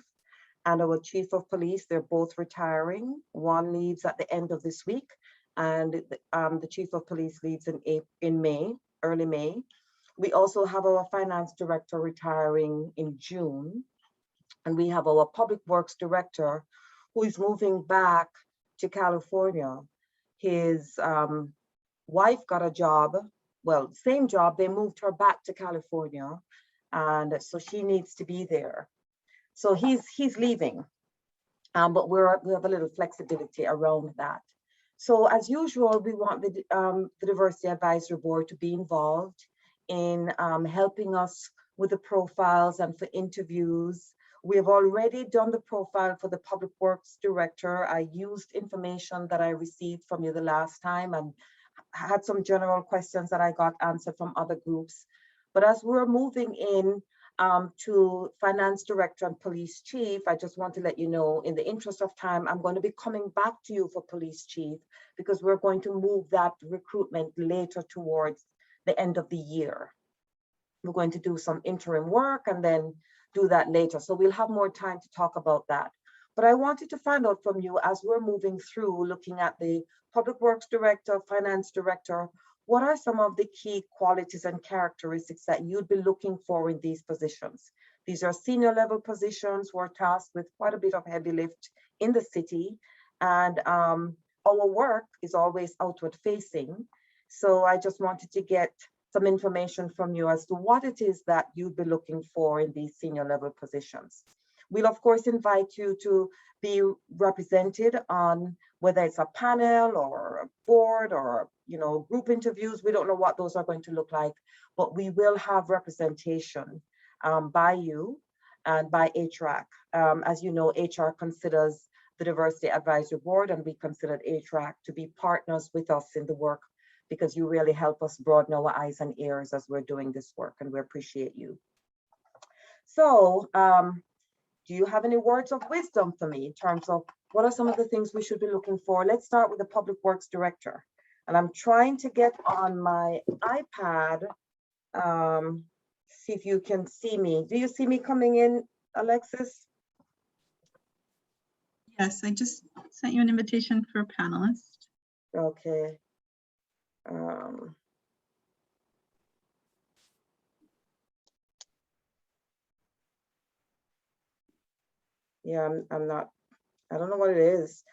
and our chief of police, they're both retiring. One leaves at the end of this week, and the chief of police leaves in May, early May. We also have our finance director retiring in June, and we have our public works director who is moving back to California. His wife got a job, well, same job, they moved her back to California, and so she needs to be there. So he's leaving, but we have a little flexibility around that. So as usual, we want the Diversity Advisory Board to be involved in helping us with the profiles and for interviews. We have already done the profile for the Public Works Director. I used information that I received from you the last time and had some general questions that I got answered from other groups. But as we're moving in to Finance Director and Police Chief, I just want to let you know, in the interest of time, I'm going to be coming back to you for Police Chief, because we're going to move that recruitment later towards the end of the year. We're going to do some interim work and then do that later. So we'll have more time to talk about that. But I wanted to find out from you, as we're moving through looking at the Public Works Director, Finance Director, what are some of the key qualities and characteristics that you'd be looking for in these positions? These are senior level positions who are tasked with quite a bit of heavy lift in the city. And our work is always outward facing. So I just wanted to get some information from you as to what it is that you'd be looking for in these senior level positions. We'll of course invite you to be represented on whether it's a panel or a board or group interviews. We don't know what those are going to look like, but we will have representation by you and by HRAC. As you know, HR considers the Diversity Advisory Board, and we considered HRAC to be partners with us in the work, because you really help us broaden our eyes and ears as we're doing this work, and we appreciate you. So do you have any words of wisdom for me in terms of what are some of the things we should be looking for? Let's start with the Public Works Director. And I'm trying to get on my iPad, see if you can see me. Do you see me coming in, Alexis? Yes, I just sent you an invitation for a panelist. Okay. Yeah, I'm not, I don't know what it is.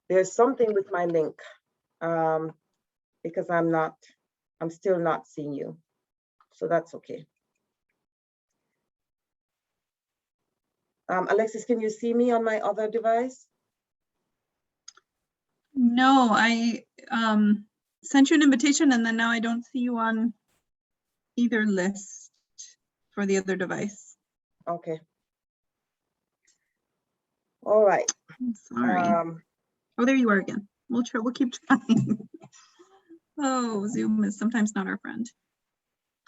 There's something with my link because I'm still not seeing you. So that's okay. Alexis, can you see me on my other device? No, I sent you an invitation and then now I don't see you on either list for the other device. Okay. All right. I'm sorry. Oh, there you are again. We'll keep trying. Oh, Zoom is sometimes not our friend.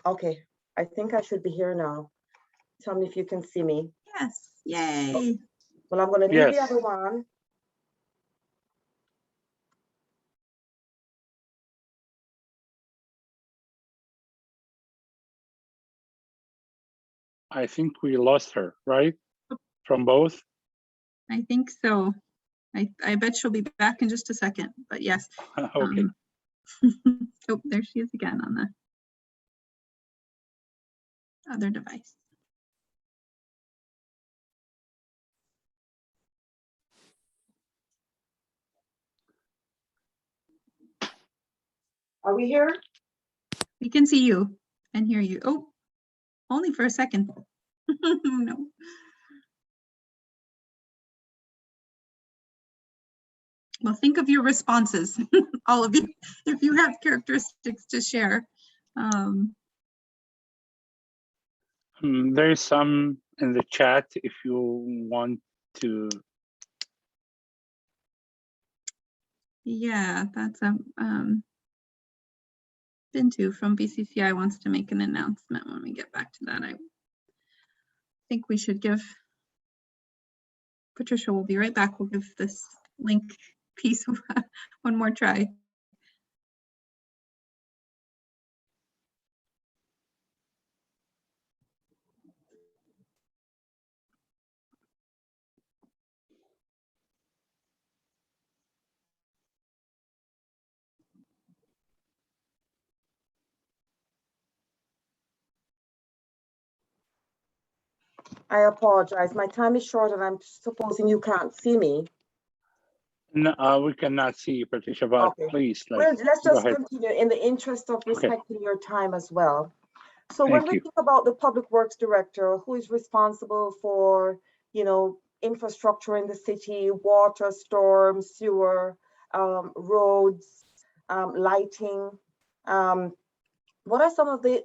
Okay, I think I should be here now. Tell me if you can see me. Yes, yay. Well, I'm going to leave the other one. I think we lost her, right? From both? I think so. I bet she'll be back in just a second, but yes. Okay. Oh, there she is again on the other device. Are we here? We can see you and hear you. Oh, only for a second. No. Well, think of your responses, all of you, if you have characteristics to share. There's some in the chat if you want to. Yeah, that's Bintu from BCCI wants to make an announcement when we get back to that. I think we should give Patricia, will be right back. We'll give this link piece one more try. I apologize. My time is short and I'm supposing you can't see me. No, we cannot see you, Patricia, but Okay. please, Well, let's go just ahead. continue in the interest of respecting your time as well. So when Thank we you. think about the public works director, who is responsible for, infrastructure in the city, water, storm, sewer, roads, lighting, what are some of the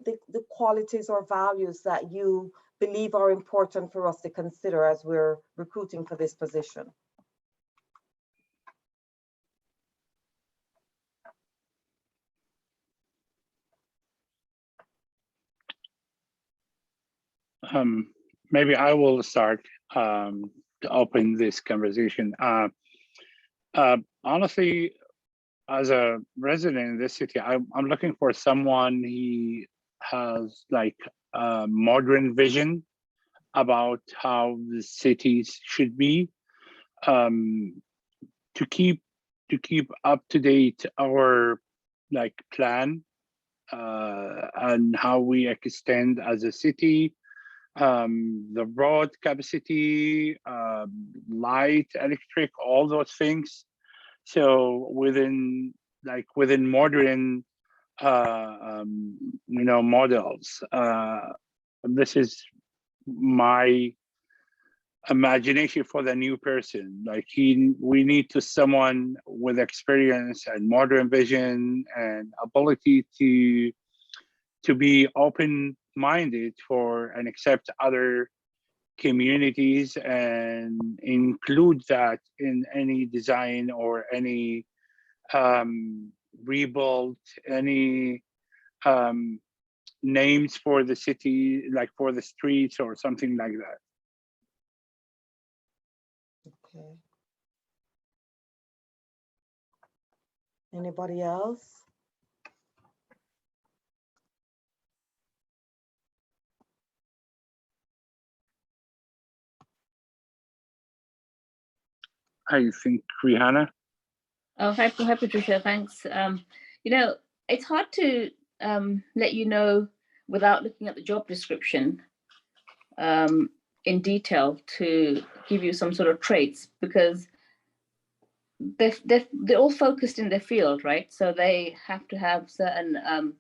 qualities or values that you believe are important for us to consider as we're recruiting for this position? Maybe I will start to open this conversation. Honestly, as a resident in this city, I'm looking for someone who has like a modern vision about how the cities should be, to keep up to date our like plan and how we extend as a city, the road capacity, light, electric, all those things. So within modern models, this is my imagination for the new person. Like we need someone with experience and modern vision and ability to be open-minded for and accept other communities and include that in any design or any rebuild, any names for the city, like for the streets or something like that. Okay. Anybody else? I think Rihanna. Oh, hi, Patricia. Thanks. It's hard to let you know without looking at the job description in detail to give you some sort of traits, because they're all focused in their field, right? So they have to have certain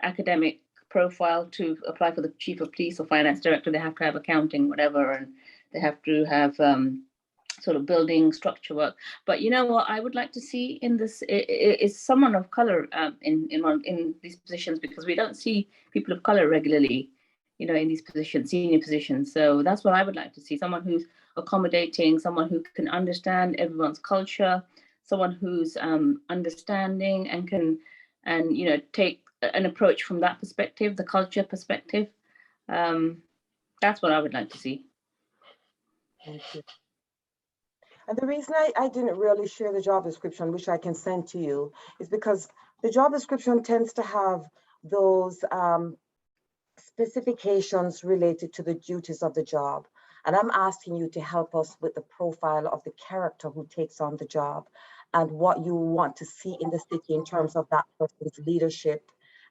academic profile to apply for the chief of police or finance director. They have to have accounting, whatever, and they have to have sort of building structure work. But you know what I would like to see in this is someone of color in these positions, because we don't see people of color regularly, in these positions, senior positions. So that's what I would like to see: someone who's accommodating, someone who can understand everyone's culture, someone who's understanding and can take an approach from that perspective, the culture perspective. That's what I would like to see. Thank you. And the reason I didn't really share the job description, which I can send to you, is because the job description tends to have those specifications related to the duties of the job. And I'm asking you to help us with the profile of the character who takes on the job and what you want to see in the city in terms of that person's leadership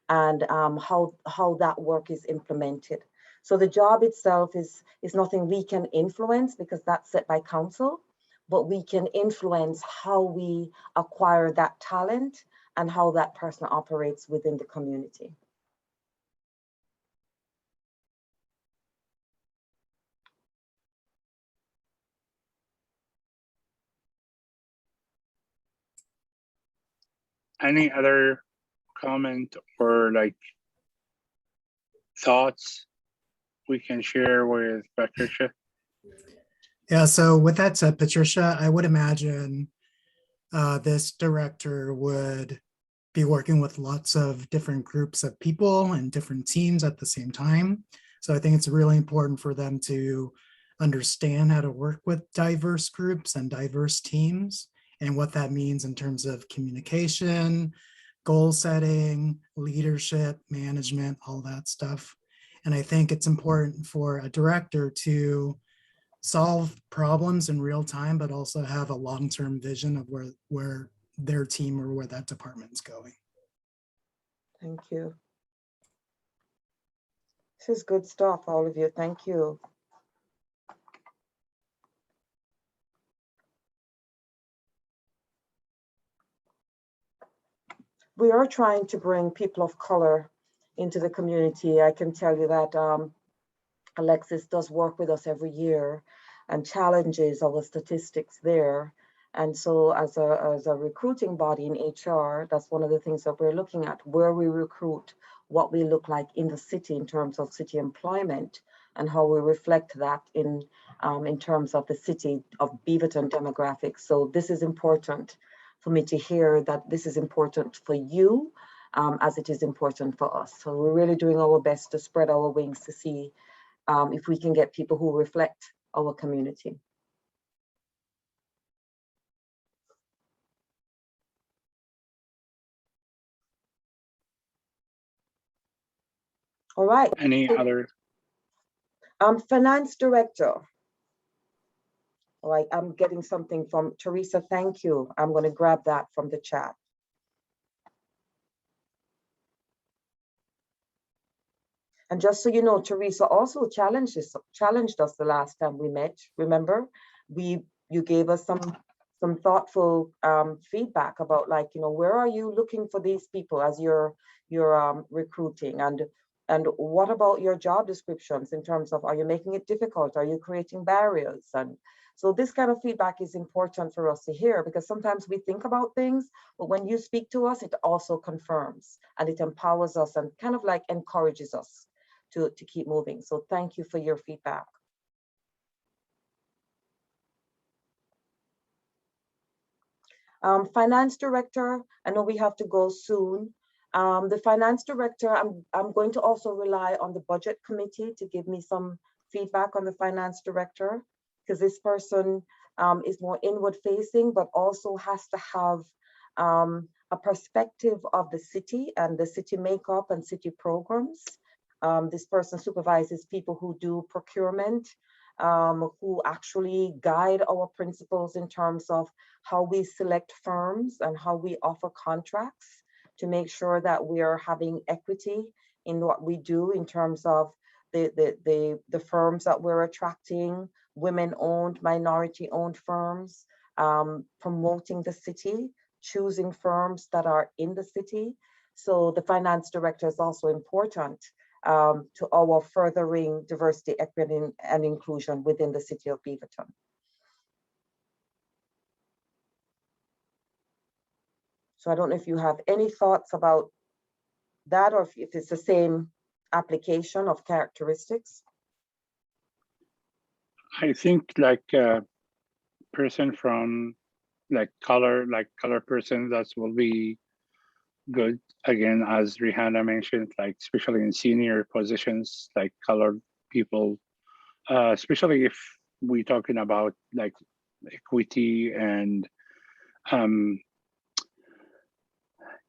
and how that work is implemented. So the job itself is nothing we can influence, because that's set by council, but we can influence how we acquire that talent and how that person operates within the community. Any other comment or like thoughts we can share with Patricia? Yeah, so with that said, Patricia, I would imagine this director would be working with lots of different groups of people and different teams at the same time. So I think it's really important for them to understand how to work with diverse groups and diverse teams and what that means in terms of communication, goal setting, leadership, management, all that stuff. And I think it's important for a director to solve problems in real time, but also have a long-term vision of where their team or where that department's going. Thank you. This is good stuff, all of you. Thank you. We are trying to bring people of color into the community. I can tell you that Alexis does work with us every year and challenges our statistics there. And so as a recruiting body in HR, that's one of the things that we're looking at, where we recruit, what we look like in the city in terms of city employment, and how we reflect that in terms of the city of Beaverton demographics. So this is important for me to hear that this is important for you as it is important for us. So we're really doing our best to spread our wings to see if we can get people who reflect our community. All right. Any other? Finance director. All right, I'm getting something from Teresa. Thank you. I'm going to grab that from the chat. And just so you know, Teresa also challenged us the last time we met. Remember, you gave us some thoughtful feedback about, like, you know, where are you looking for these people as you're recruiting, and what about your job descriptions in terms of, are you making it difficult? Are you creating barriers? And so this kind of feedback is important for us to hear, because sometimes we think about things, but when you speak to us, it also confirms and it empowers us and kind of like encourages us to keep moving. So thank you for your feedback. Finance director, I know we have to go soon. The finance director, I'm going to also rely on the budget committee to give me some feedback on the finance director, because this person is more inward facing, but also has to have a perspective of the city and the city makeup and city programs. This person supervises people who do procurement, who actually guide our principals in terms of how we select firms and how we offer contracts to make sure that we are having equity in what we do in terms of the firms that we're attracting, women-owned, minority-owned firms, promoting the city, choosing firms that are in the city. So the finance director is also important to our furthering diversity, equity, and inclusion within the city of Beaverton. So I don't know if you have any thoughts about that, or if it's the same application of characteristics. I think like a person from like color person, that will be good. Again, as Rihanna mentioned, like especially in senior positions, like colored people, especially if we're talking about like equity and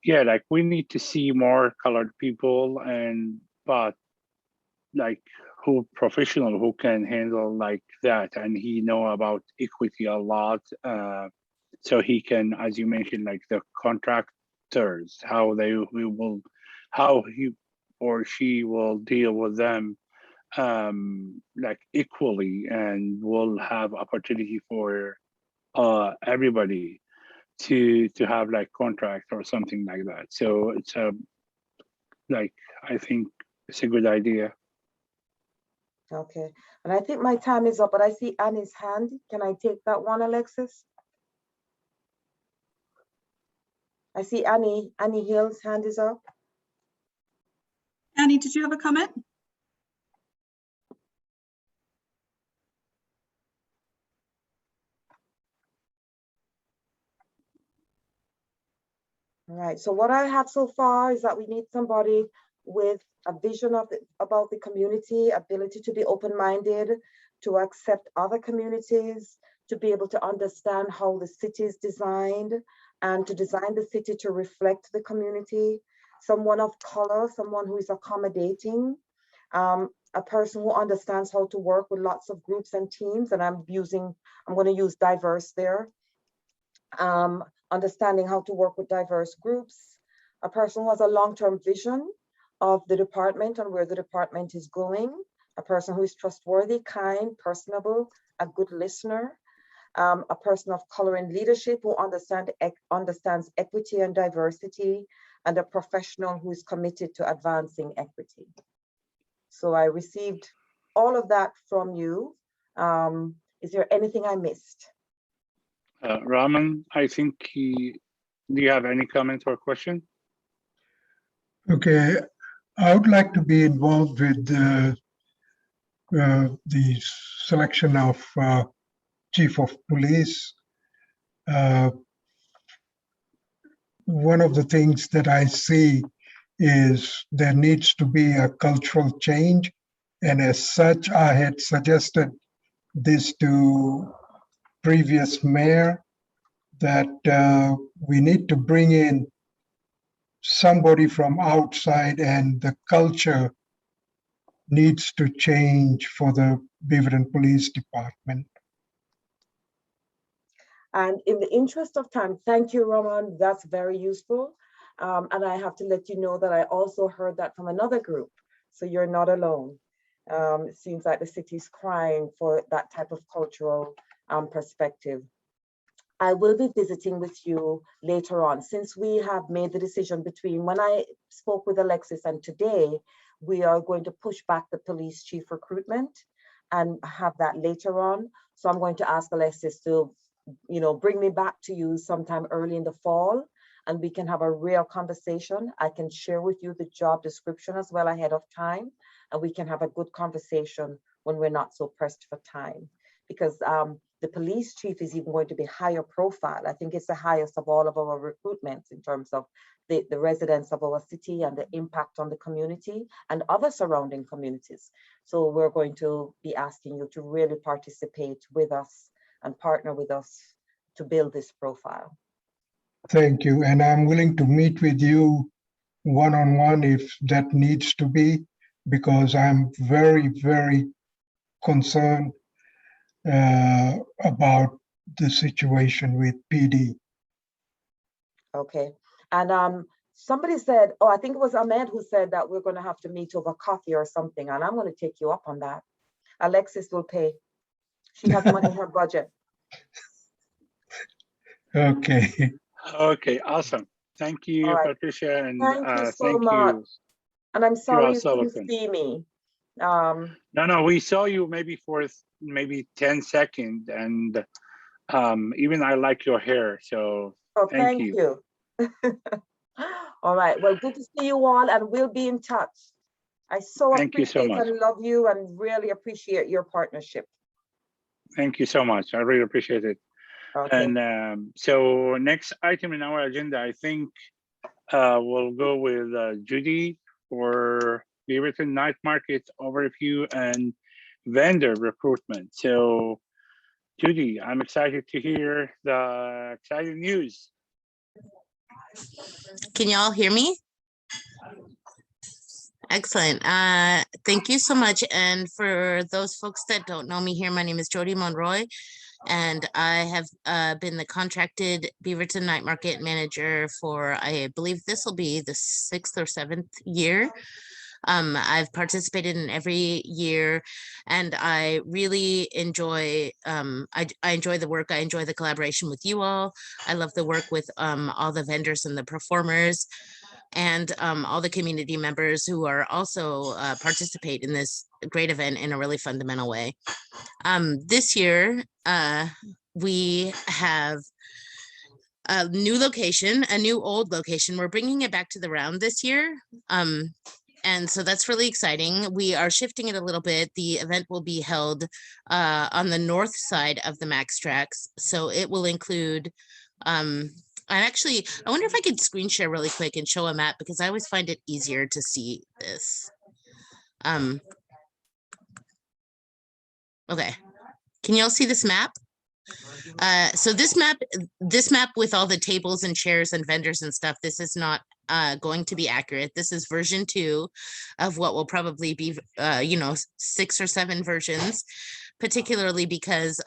yeah, like we need to see more colored people, and but like who professional who can handle like that, and he know about equity a lot, so he can, as you mentioned, like the contractors, how he or she will deal with them like equally, and will have opportunity for everybody to have like contract or something like that. So it's like, I think it's a good idea. Okay, and I think my time is up, but I see Annie's hand. Can I take that one, Alexis? I see Annie Hill's hand is up. Annie, did you have a comment? All right, so what I have so far is that we need somebody with a vision about the community, ability to be open-minded, to accept other communities, to be able to understand how the city is designed, and to design the city to reflect the community. Someone of color, someone who is accommodating, a person who understands how to work with lots of groups and teams, and I'm going to use diverse there. Understanding how to work with diverse groups, a person who has a long-term vision of the department and where the department is going, a person who is trustworthy, kind, personable, a good listener, a person of color in leadership who understands equity and diversity, and a professional who is committed to advancing equity. So I received all of that from you. Is there anything I missed? Raman, I think do you have any comment or question? Okay, I would like to be involved with the selection of chief of police. One of the things that I see is there needs to be a cultural change. And as such, I had suggested this to previous mayor that we need to bring in somebody from outside, and the culture needs to change for the Beaverton Police Department. And in the interest of time, thank you, Raman. That's very useful. And I have to let you know that I also heard that from another group. So you're not alone. It seems like the city's crying for that type of cultural perspective. I will be visiting with you later on. Since we have made the decision between when I spoke with Alexis and today, we are going to push back the police chief recruitment and have that later on. So I'm going to ask Alexis to, bring me back to you sometime early in the fall, and we can have a real conversation. I can share with you the job description as well ahead of time, and we can have a good conversation when we're not so pressed for time. Because the police chief is even going to be higher profile. I think it's the highest of all of our recruitments in terms of the residents of our city and the impact on the community and other surrounding communities. So we're going to be asking you to really participate with us and partner with us to build this profile. Thank you. And I'm willing to meet with you one-on-one if that needs to be, because I'm very, very concerned about the situation with PD. Okay. And somebody said, I think it was Ahmed who said that we're going to have to meet over coffee or something, and I'm going to take you up on that. Alexis will pay. She has money in her budget. Okay. Okay, awesome. Thank you, Right. Patricia, and thank you so thank much. you. And I'm sorry you so couldn't welcome. see me. No, we saw you maybe for 10 seconds, and even I like your hair, so thank you. All right, well, good to see you all, and we'll be in touch. I so Thank you so appreciate much. and love you and really appreciate your partnership. Thank you so much. I really appreciate it. Okay. And so next item in our agenda, I think we'll go with Judy for Beaverton Night Market overview and vendor recruitment. So Judy, I'm excited to hear the exciting news. Can you all hear me? Excellent. Thank you so much. And for those folks that don't know me here, my name is Jody Monroy, and I have been the contracted Beaverton Night Market manager for, I believe this will be the 6th or 7th year. I've participated in every year, and I really enjoy, I enjoy the work. I enjoy the collaboration with you all. I love the work with all the vendors and the performers, and all the community members who are also participate in this great event in a really fundamental way. This year, we have a new location, a new old location. We're bringing it back to the round this year. And so that's really exciting. We are shifting it a little bit. The event will be held on the north side of the Max Tracks. So it will include, I wonder if I could screen share really quick and show a map, because I always find it easier to see this. Okay, can you all see this map? So this map with all the tables and chairs and vendors and stuff, this is not going to be accurate. This is version 2 of what will probably be, 6 or 7 versions, particularly because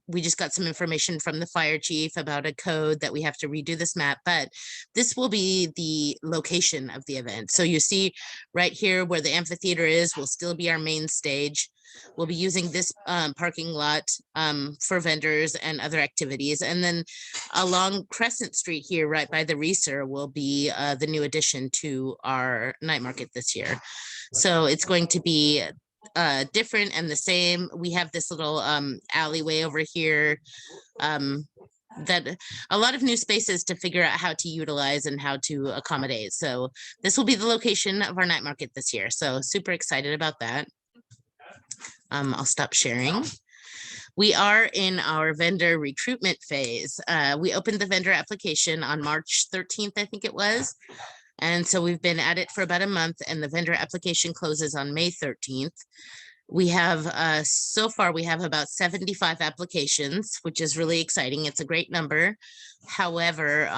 we just got some information from the fire chief about a code that we have to redo this map, but this will be the location of the event. So you see right here where the amphitheater is will still be our main stage. We'll be using this parking lot for vendors and other activities. And then along Crescent Street here, right by the Reeser, will be the new addition to our night market this year. So it's going to be different and the same. We have this little alleyway over here that a lot of new spaces to figure out how to utilize and how to accommodate. So this will be the location of our night market this year. So super excited about that. I'll stop sharing. We are in our vendor recruitment phase. We opened the vendor application on March 13th, I think it was. And so we've been at it for about a month, and the vendor application closes on May 13th. We have, so far we have about 75 applications, which is really exciting. It's a great number. However,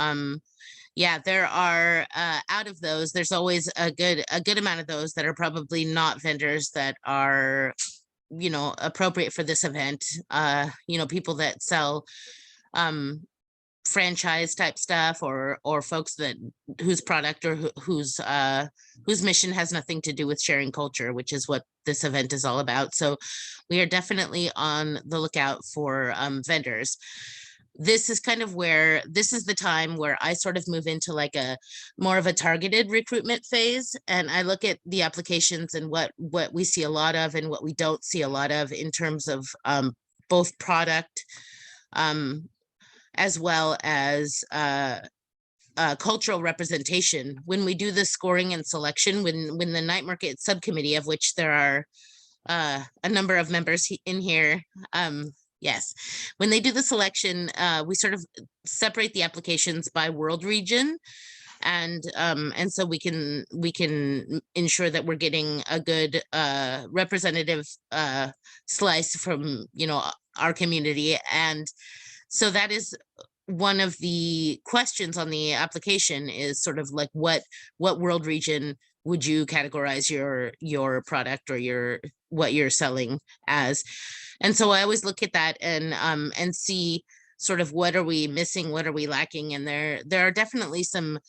yeah, there are, out of those, there's always a good amount of those that are probably not vendors that are, appropriate for this event. People that sell franchise type stuff, or folks whose product or whose mission has nothing to do with sharing culture, which is what this event is all about. So we are definitely on the lookout for vendors. This is kind of where, this is the time where I sort of move into like a more of a targeted recruitment phase. And I look at the applications and what we see a lot of and what we don't see a lot of in terms of both product as well as cultural representation. When we do the scoring and selection, when the night market subcommittee, of which there are a number of members in here, yes, when they do the selection, we sort of separate the applications by world region, and so we can ensure that we're getting a good representative slice from our community. And so that is one of the questions on the application, is sort of like what world region would you categorize your product or what you're selling as. And so I always look at that and see sort of what are we missing, what are we lacking, and there are definitely some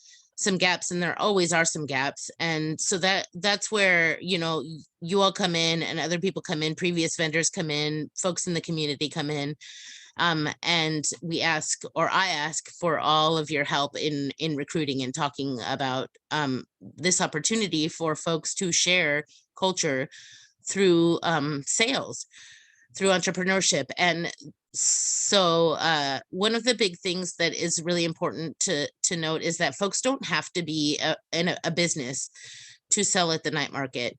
gaps, and there always are some gaps. And so that's where you all come in, and other people come in, previous vendors come in, folks in the community come in, and we ask, or I ask, for all of your help in recruiting and talking about this opportunity for folks to share culture through sales, through entrepreneurship. And so one of the big things that is really important to note is that folks don't have to be in a business to sell at the night market.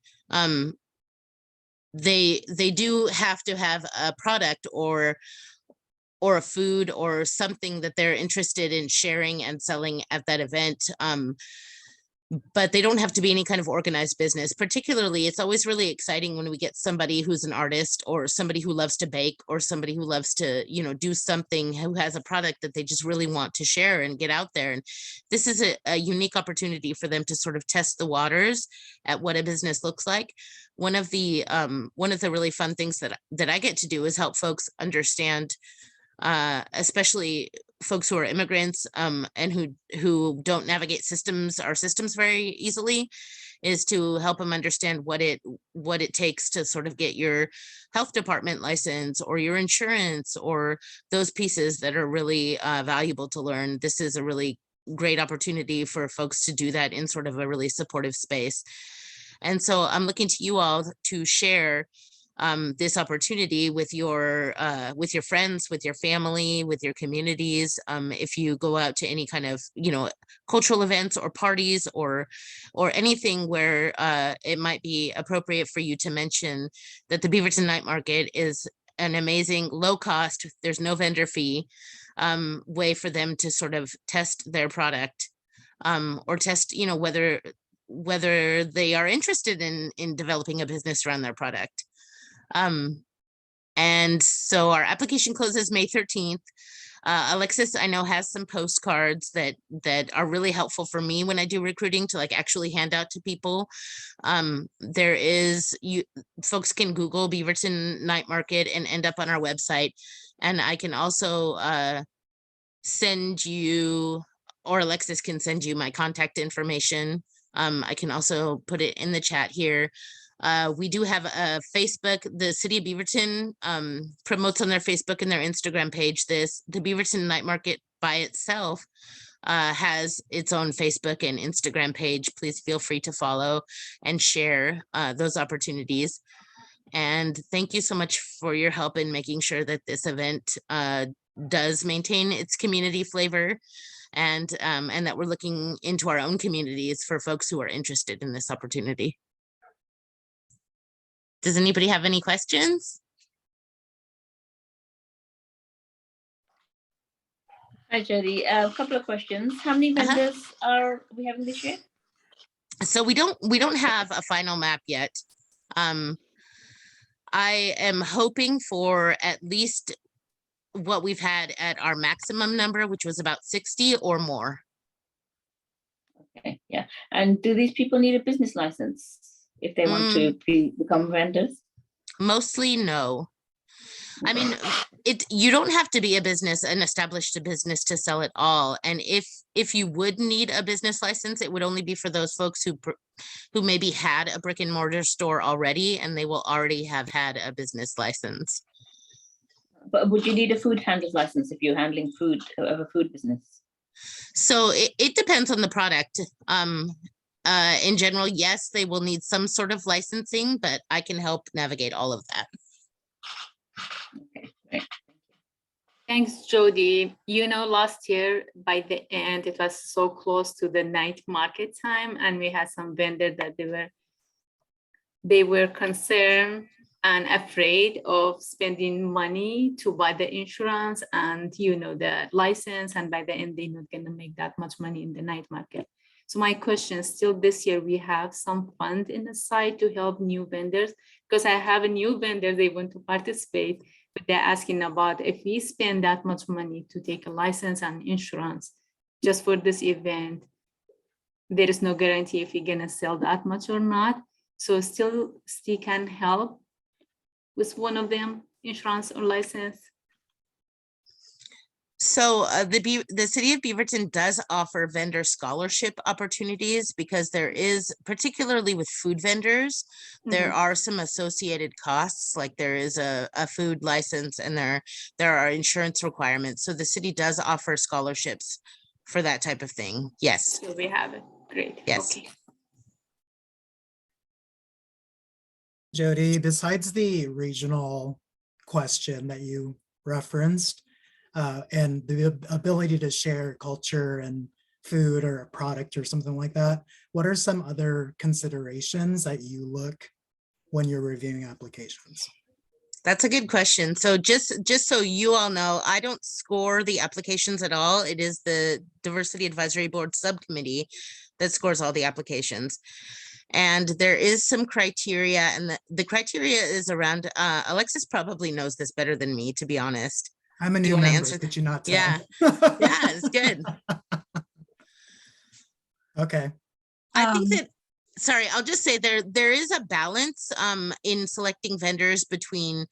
They do have to have a product or a food or something that they're interested in sharing and selling at that event. But they don't have to be any kind of organized business. Particularly, it's always really exciting when we get somebody who's an artist, or somebody who loves to bake, or somebody who loves to, do something, who has a product that they just really want to share and get out there. And this is a unique opportunity for them to sort of test the waters at what a business looks like. One of the really fun things that I get to do is help folks understand, especially folks who are immigrants and who don't navigate our systems very easily, is to help them understand what it takes to sort of get your health department license or your insurance, or those pieces that are really valuable to learn. This is a really great opportunity for folks to do that in sort of a really supportive space. And so I'm looking to you all to share this opportunity with your friends, with your family, with your communities. If you go out to any kind of, cultural events or parties or anything where it might be appropriate for you to mention that the Beaverton Night Market is an amazing low cost, there's no vendor fee way for them to sort of test their product or test, whether they are interested in developing a business around their product. And so our application closes May 13th. Alexis, I know, has some postcards that are really helpful for me when I do recruiting to actually hand out to people. Folks can Google Beaverton Night Market and end up on our website. And I can also send you, or Alexis can send you my contact information. I can also put it in the chat here. We do have a Facebook. The city of Beaverton promotes on their Facebook and their Instagram page the Beaverton Night Market by itself has its own Facebook and Instagram page. Please feel free to follow and share those opportunities. And thank you so much for your help in making sure that this event does maintain its community flavor, and that we're looking into our own communities for folks who are interested in this opportunity. Does anybody have any questions? Hi, Jody. A couple of questions. How many vendors are we having this year? So we don't have a final map yet. I am hoping for at least what we've had at our maximum number, which was about 60 or more. Okay, yeah. And do these people need a business license if they want to become vendors? Mostly no. I mean, you don't have to be an established business to sell at all. And if you would need a business license, it would only be for those folks who maybe had a brick and mortar store already, and they will already have had a business license. But would you need a food handler's license if you're handling food of a food business? So it depends on the product. In general, yes, they will need some sort of licensing, but I can help navigate all of that. Okay, great. Thanks, Jody. Last year by the end, it was so close to the night market time, and we had some vendors that they were concerned and afraid of spending money to buy the insurance and the license, and by the end they're not going to make that much money in the night market. So my question is, still this year we have some fund in the side to help new vendors, because I have a new vendor, they want to participate, but they're asking about if we spend that much money to take a license and insurance just for this event, there is no guarantee if we're gonna sell that much or not. So still can help with one of them, insurance or license. So the city of Beaverton does offer vendor scholarship opportunities, because there is, particularly with food vendors, there are some associated costs, like there is a food license and there are insurance requirements. So the city does offer scholarships for that type of thing. Yes. So we have it. Great. Yes. Okay. Jody, besides the regional question that you referenced, and the ability to share culture and food or a product or something like that, what are some other considerations that you look when you're reviewing applications? That's a good question. So just so you all know, I don't score the applications at all. It is the Diversity Advisory Board subcommittee that scores all the applications. And there is some criteria, and the criteria is around, Alexis probably knows this better than me, to be honest. I'm a new member, did you not tell? Yeah, yeah, it's good. Okay. I think that, sorry, I'll just say there is a balance in selecting vendors between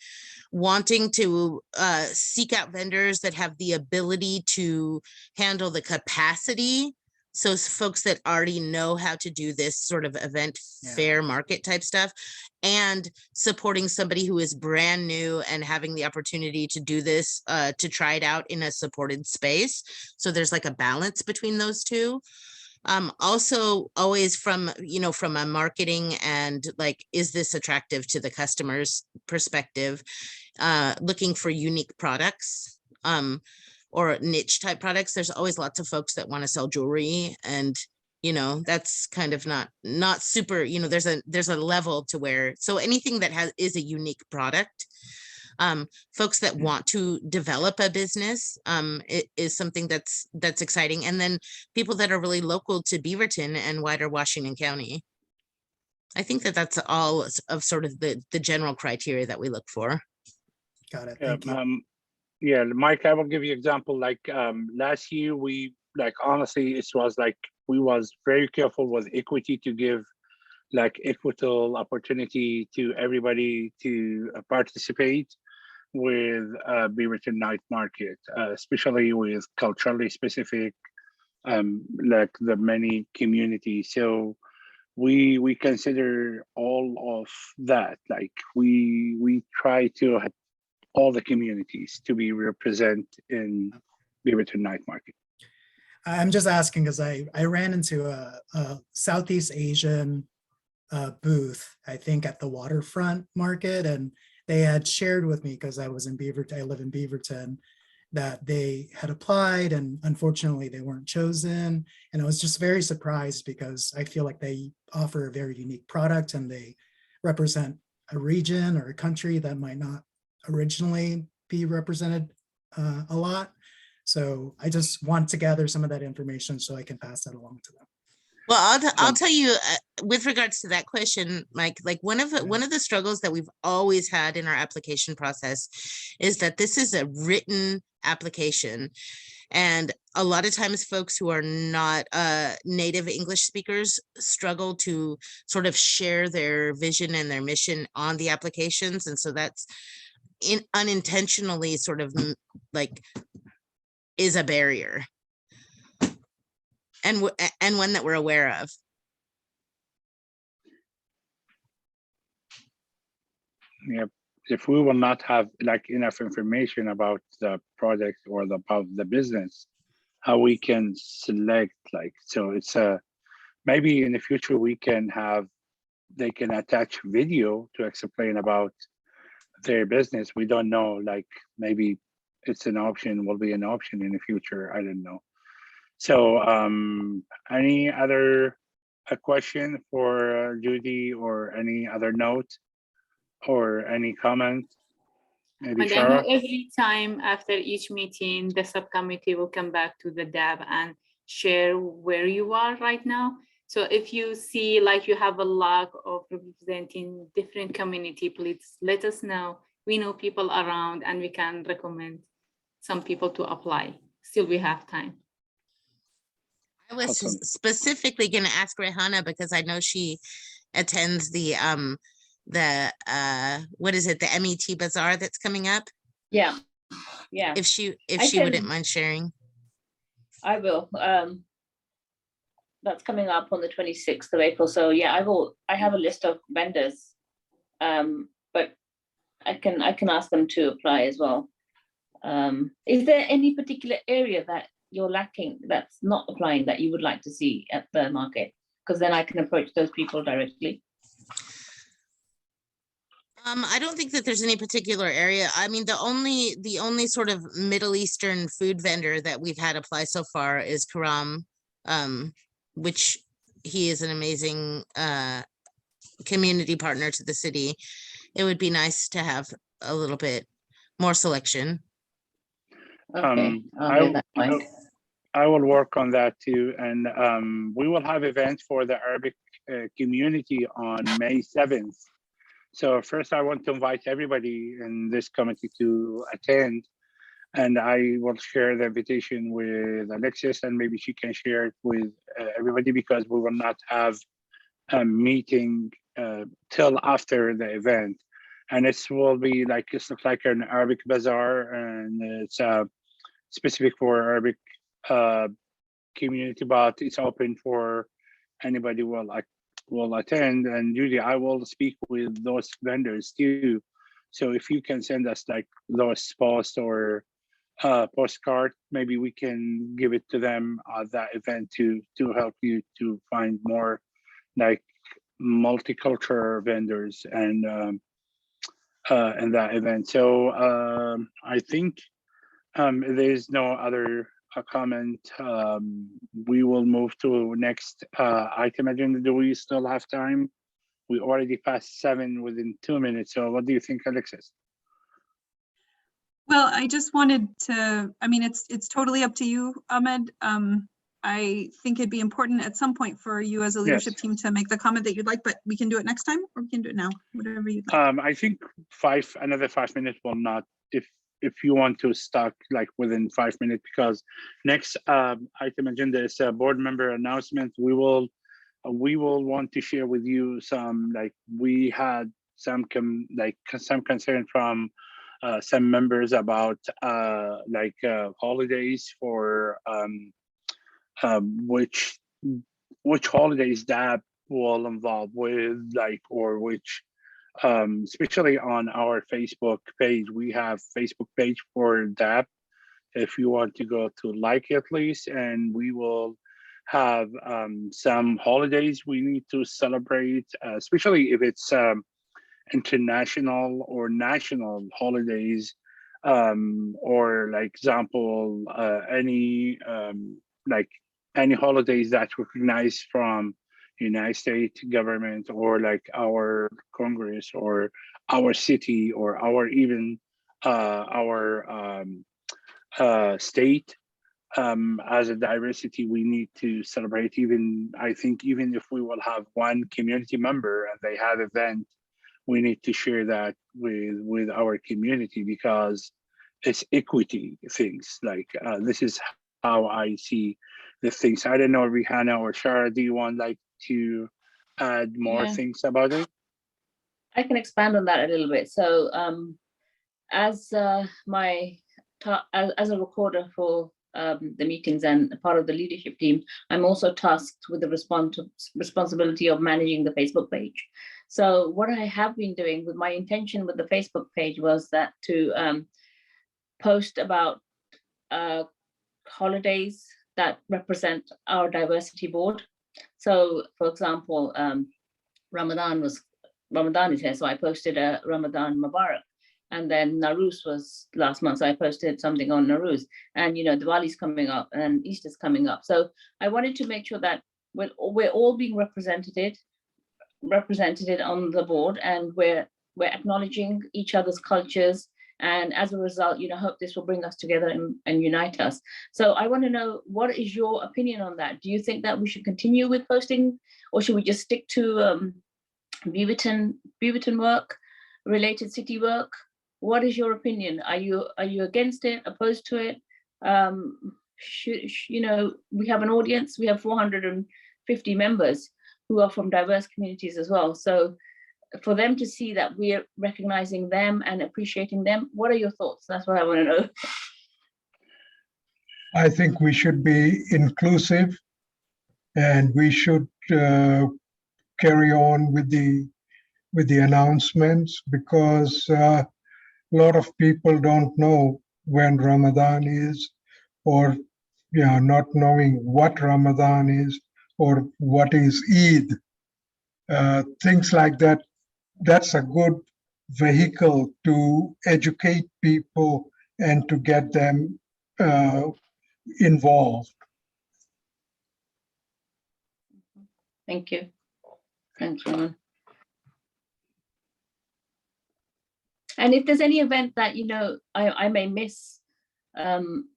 wanting to seek out vendors that have the ability to handle the capacity. So folks that already know how to do this sort of event fair market type stuff, and supporting somebody who is brand new and having the opportunity to do this, to try it out in a supported space. So there's like a balance between those two. Also always from, from a marketing and like, is this attractive to the customer's perspective? Looking for unique products, or niche type products. There's always lots of folks that want to sell jewelry, and that's kind of not super, there's a level to where, so anything that is a unique product, folks that want to develop a business, it is something that's exciting. And then people that are really local to Beaverton and wider Washington County. I think that's all of sort of the general criteria that we look for. Got it. Thank you. Yeah, Mike, I will give you example. Like last year, we honestly, it was like we was very careful with equity to give like equitable opportunity to everybody to participate with Beaverton Night Market, especially with culturally specific, like the many communities. So we consider all of that. Like we try to have all the communities to be represented in Beaverton Night Market. I'm just asking because I ran into a Southeast Asian booth, I think at the waterfront market, and they had shared with me, because I was in Beaverton, I live in Beaverton, that they had applied and unfortunately they weren't chosen. And I was just very surprised because I feel like they offer a very unique product and they represent a region or a country that might not originally be represented a lot. So I just want to gather some of that information so I can pass that along to them. Well, I'll tell you, with regards to that question, Mike, like one of the struggles that we've always had in our application process is that this is a written application. And a lot of times folks who are not native English speakers struggle to sort of share their vision and their mission on the applications. And so that's unintentionally sort of like is a barrier. And one that we're aware of. Yeah, if we will not have like enough information about the product or about the business, how we can select, like, so it's maybe in the future we can have, they can attach video to explain about their business. We don't know, like maybe it's an option, will be an option in the future. I don't know. So any other question for Judy, or any other note or any comment? Maybe And I know every time after each meeting, the subcommittee will come back to the DAB and share where you are right now. So if you see like you have a lack of representing different community, please let us know. We know people around and we can recommend some people to apply. Still we have time. I was specifically going to ask Rehana because I know she attends the what is it, the MET Bazaar that's coming up. Yeah. If she wouldn't mind sharing. I will. That's coming up on the 26th of April. So yeah, I have a list of vendors, but I can ask them to apply as well. Is there any particular area that you're lacking, that's not applying, that you would like to see at the market? Because then I can approach those people directly. I don't think that there's any particular area. I mean, the only sort of Middle Eastern food vendor that we've had apply so far is Karam, which he is an amazing community partner to the city. It would be nice to have a little bit more selection. Okay, I will work on that too, and we will have events for the Arabic community on May 7th. So first, I want to invite everybody in this committee to attend, and I will share the invitation with Alexis, and maybe she can share it with everybody, because we will not have a meeting till after the event, and it will be like, it's like an Arabic bazaar, and it's specific for Arabic community, but it's open for anybody will attend. And usually I will speak with those vendors too. So if you can send us like those posts or postcard. Maybe we can give it to them at that event to help you to find more like multicultural vendors and in that event. So I think there's no other comment. We will move to next item agenda. Do we still have time? We already passed 7 within 2 minutes. So what do you think, Alexis? Well, I just wanted to, I mean, it's totally up to you, Ahmed. I think it'd be important at some point for you as a leadership team to make the comment that you'd like, but we can do it next time or we can do it now, whatever you'd like. I think another 5 minutes will not, if you want to start like within 5 minutes, because next item agenda is a board member announcement. We will want to share with you some, like we had some concern from some members about holidays for which holidays that will involve with, like, or which especially on our Facebook page. We have Facebook page for DAP if you want to go to like it, please, and we will have some holidays we need to celebrate, especially if it's international or national holidays, or like example any holidays that's recognized from United States government or like our Congress or our city or our even our state. As a diversity, we need to celebrate. Even I think even if we will have one community member and they have event, we need to share that with our community, because it's equity things. Like this is how I see the things. I don't know, Rihanna or Shara, do you want like to add more things about it? I can expand on that a little bit. So as a recorder for the meetings and a part of the leadership team, I'm also tasked with the responsibility of managing the Facebook page. So what I have been doing with my intention with the Facebook page was that to post about holidays that represent our diversity board. So for example, Ramadan is here, so I posted a Ramadan Mubarak. And then Nowruz was last month, so I posted something on Nowruz. And Diwali's coming up and Easter's coming up. So I wanted to make sure that we're all being represented on the board, and we're acknowledging each other's cultures. And as a result, hope this will bring us together and unite us. So I want to know, what is your opinion on that? Do you think that we should continue with posting, or should we just stick to Beaverton work, related city work? What is your opinion? Are you against it, opposed to it? We have an audience. We have 450 members who are from diverse communities as well. So for them to see that we're recognizing them and appreciating them, what are your thoughts? That's what I want to know. I think we should be inclusive, and we should carry on with the announcements, because a lot of people don't know when Ramadan is, or not knowing what Ramadan is or what is Eid. Things like that. That's a good vehicle to educate people and to get them involved. Thank you. Thanks, Raman. And if there's any event that I may miss,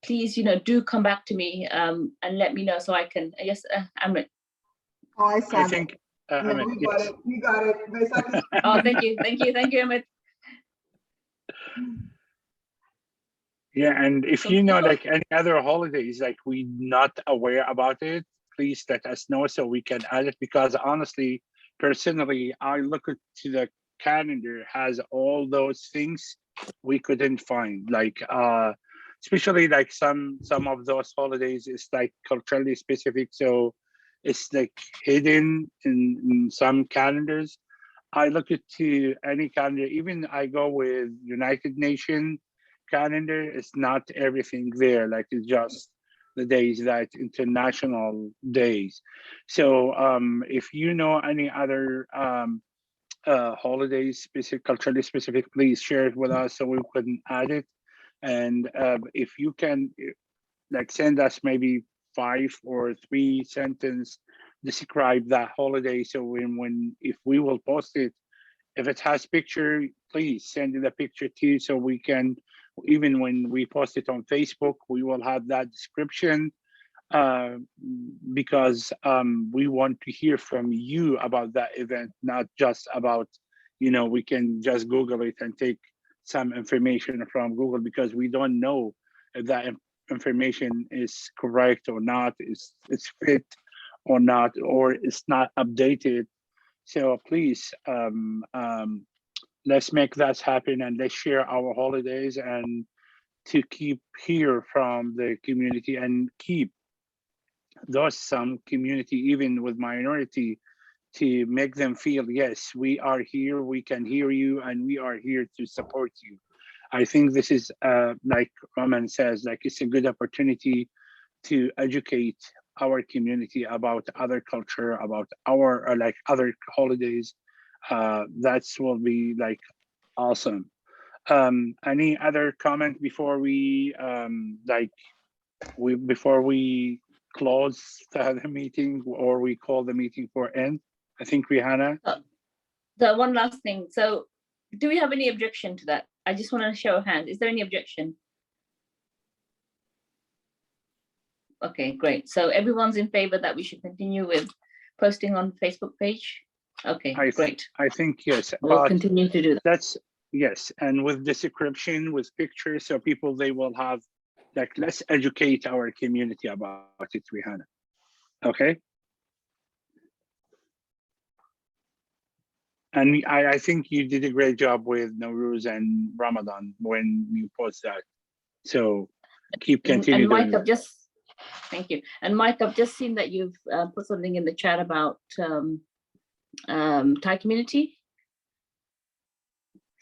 please do come back to me and let me know so I can. Yes, Amrit. I think. We got it. Oh, thank you, Amit. Yeah, and if you know like any other holidays, like we're not aware about it, please let us know so we can add it. Because honestly, personally, I look at the calendar, has all those things we couldn't find. Like especially like some of those holidays is like culturally specific, so it's like hidden in some calendars. I look at to any calendar, even I go with United Nations, calendar is not everything there, like it's just the days that international days. So if you know any other holidays culturally specific, please share it with us so we can add it. And if you can like send us maybe 5 or 3 sentence describe that holiday, so if we will post it, if it has picture, please send it a picture too, so we can, even when we post it on Facebook, we will have that description, because we want to hear from you about that event, not just about, we can just Google it and take some information from Google, because we don't know if that information is correct or not, it's fit or not, or it's not updated. So please, let's make that happen, and let's share our holidays, and to keep hear from the community, and keep some community, even with minority, to make them feel, yes, we are here, we can hear you, and we are here to support you. I think this is, like Raman says, like it's a good opportunity to educate our community about other culture, about our like other holidays. That will be like awesome. Any other comment before we before we close the meeting, or we call the meeting for end? I think Rihanna. The one last thing. So do we have any objection to that? I just want to show a hand. Is there any objection? Okay, great. So everyone's in favor that we should continue with posting on Facebook page? Okay, great. I think yes. We'll continue to do that. That's yes, and with description, with pictures, so people, they will have, like, let's educate our community about it, Rihanna. Okay. And I think you did a great job with Nowruz and Ramadan when you post that. So keep continuing. And Mike, thank you. And Mike, I've just seen that you've put something in the chat about Thai community.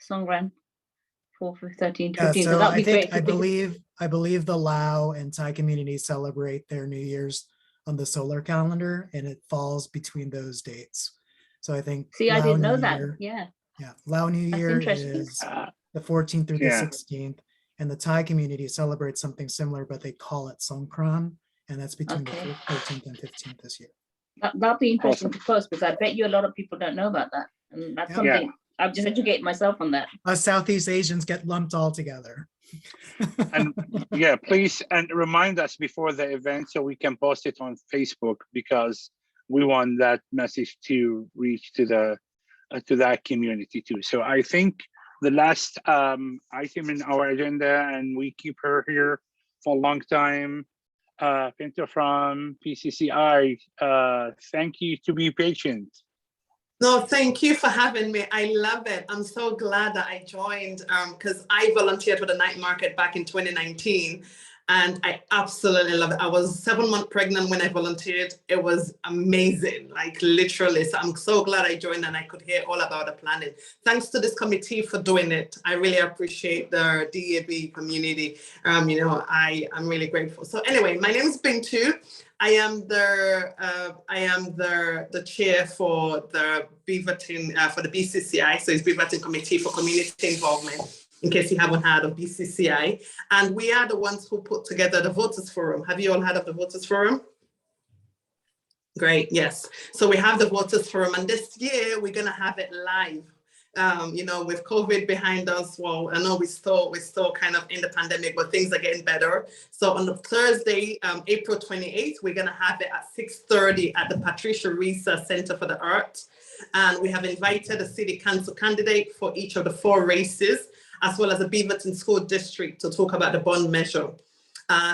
Songran 4/13 to 15. So that'd be great. I believe the Lao and Thai communities celebrate their New Year's on the solar calendar, and it falls between those dates. So I think. See, I didn't know that. Yeah. Yeah, Lao New Year is the 14th through the 16th, and the Thai community celebrates something similar, but they call it Songkran, and that's between the 13th and 15th this year. That'd be interesting to post, because I bet you a lot of people don't know about that, and that's something I've just educated myself on that. Us Southeast Asians get lumped all together. And yeah, please, and remind us before the event so we can post it on Facebook, because we want that message to reach to the to that community too. So I think the last item in our agenda, and we keep her here for a long time, Bintu from BCCI. Thank you to be patient. No, thank you for having me. I love it. I'm so glad that I joined, because I volunteered for the night market back in 2019, and I absolutely love it. I was 7 months pregnant when I volunteered. It was amazing, like literally. So I'm so glad I joined and I could hear all about the planning. Thanks to this committee for doing it. I really appreciate the DAB community. I'm really grateful. So anyway, my name is Bintu. I am the chair for the Beaverton for the BCCI. So it's Beaverton Committee for Community Involvement, in case you haven't heard of BCCI. And we are the ones who put together the Voters Forum. Have you all heard of the Voters Forum? Great, yes. So we have the Voters Forum, and this year we're gonna have it live. With COVID behind us, well, I know we're still kind of in the pandemic, but things are getting better. So on the Thursday, April 28th, we're gonna have it at 6:30 at the Patricia Research Center for the Arts. And we have invited a city council candidate for each of the 4 races, as well as a Beaverton School District, to talk about the bond measure.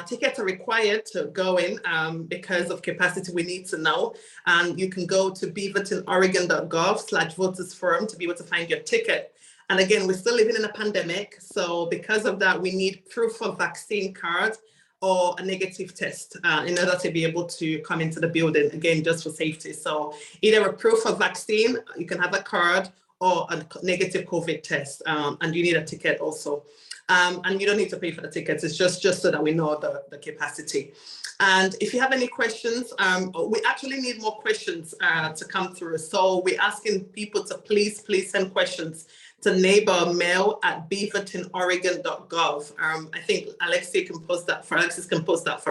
Tickets are required to go in because of capacity, we need to know. And you can go to beavertonoregon.gov/votersforum to be able to find your ticket. And again, we're still living in a pandemic. So because of that, we need proof of vaccine card or a negative test in order to be able to come into the building, again, just for safety. So either a proof of vaccine, you can have a card, or a negative COVID test, and you need a ticket also. And you don't need to pay for the tickets. It's just so that we know the capacity. And if you have any questions, we actually need more questions to come through. So we're asking people to please send questions to neighbormail@beavertonoregon.gov. I think Alexis can post that for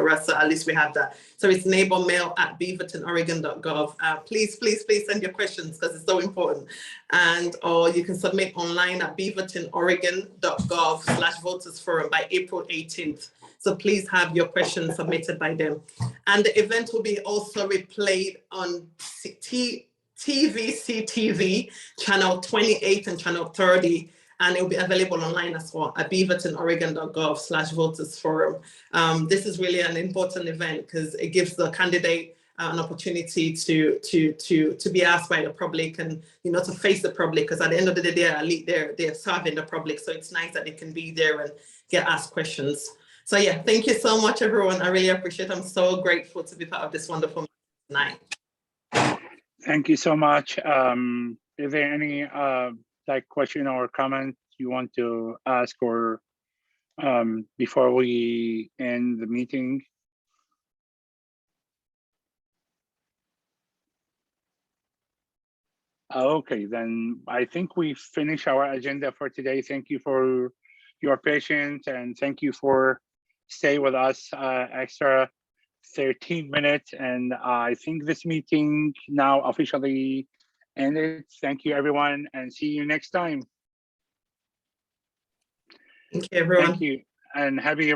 us, so at least we have that. So it's neighbormail@beavertonoregon.gov. Please send your questions because it's so important. And or you can submit online at beavertonoregon.gov/votersforum by April 18th. So please have your questions submitted by them. And the event will be also replayed on TVC TV, channel 28 and channel 30, and it will be available online as well at beavertonoregon.gov/votersforum. This is really an important event because it gives the candidate an opportunity to be asked by the public and, you know, to face the public, because at the end of the day, they're serving the public. So it's nice that they can be there and get asked questions. So yeah, thank you so much, everyone. I really appreciate it. I'm so grateful to be part of this wonderful night. Thank you so much. Is there any question or comment you want to ask or before we end the meeting? Okay, then I think we finished our agenda for today. Thank you for your patience and thank you for staying with us extra 13 minutes. And I think this meeting now officially ended. Thank you, everyone, and see you next time. Thank you, everyone. Thank you, and happy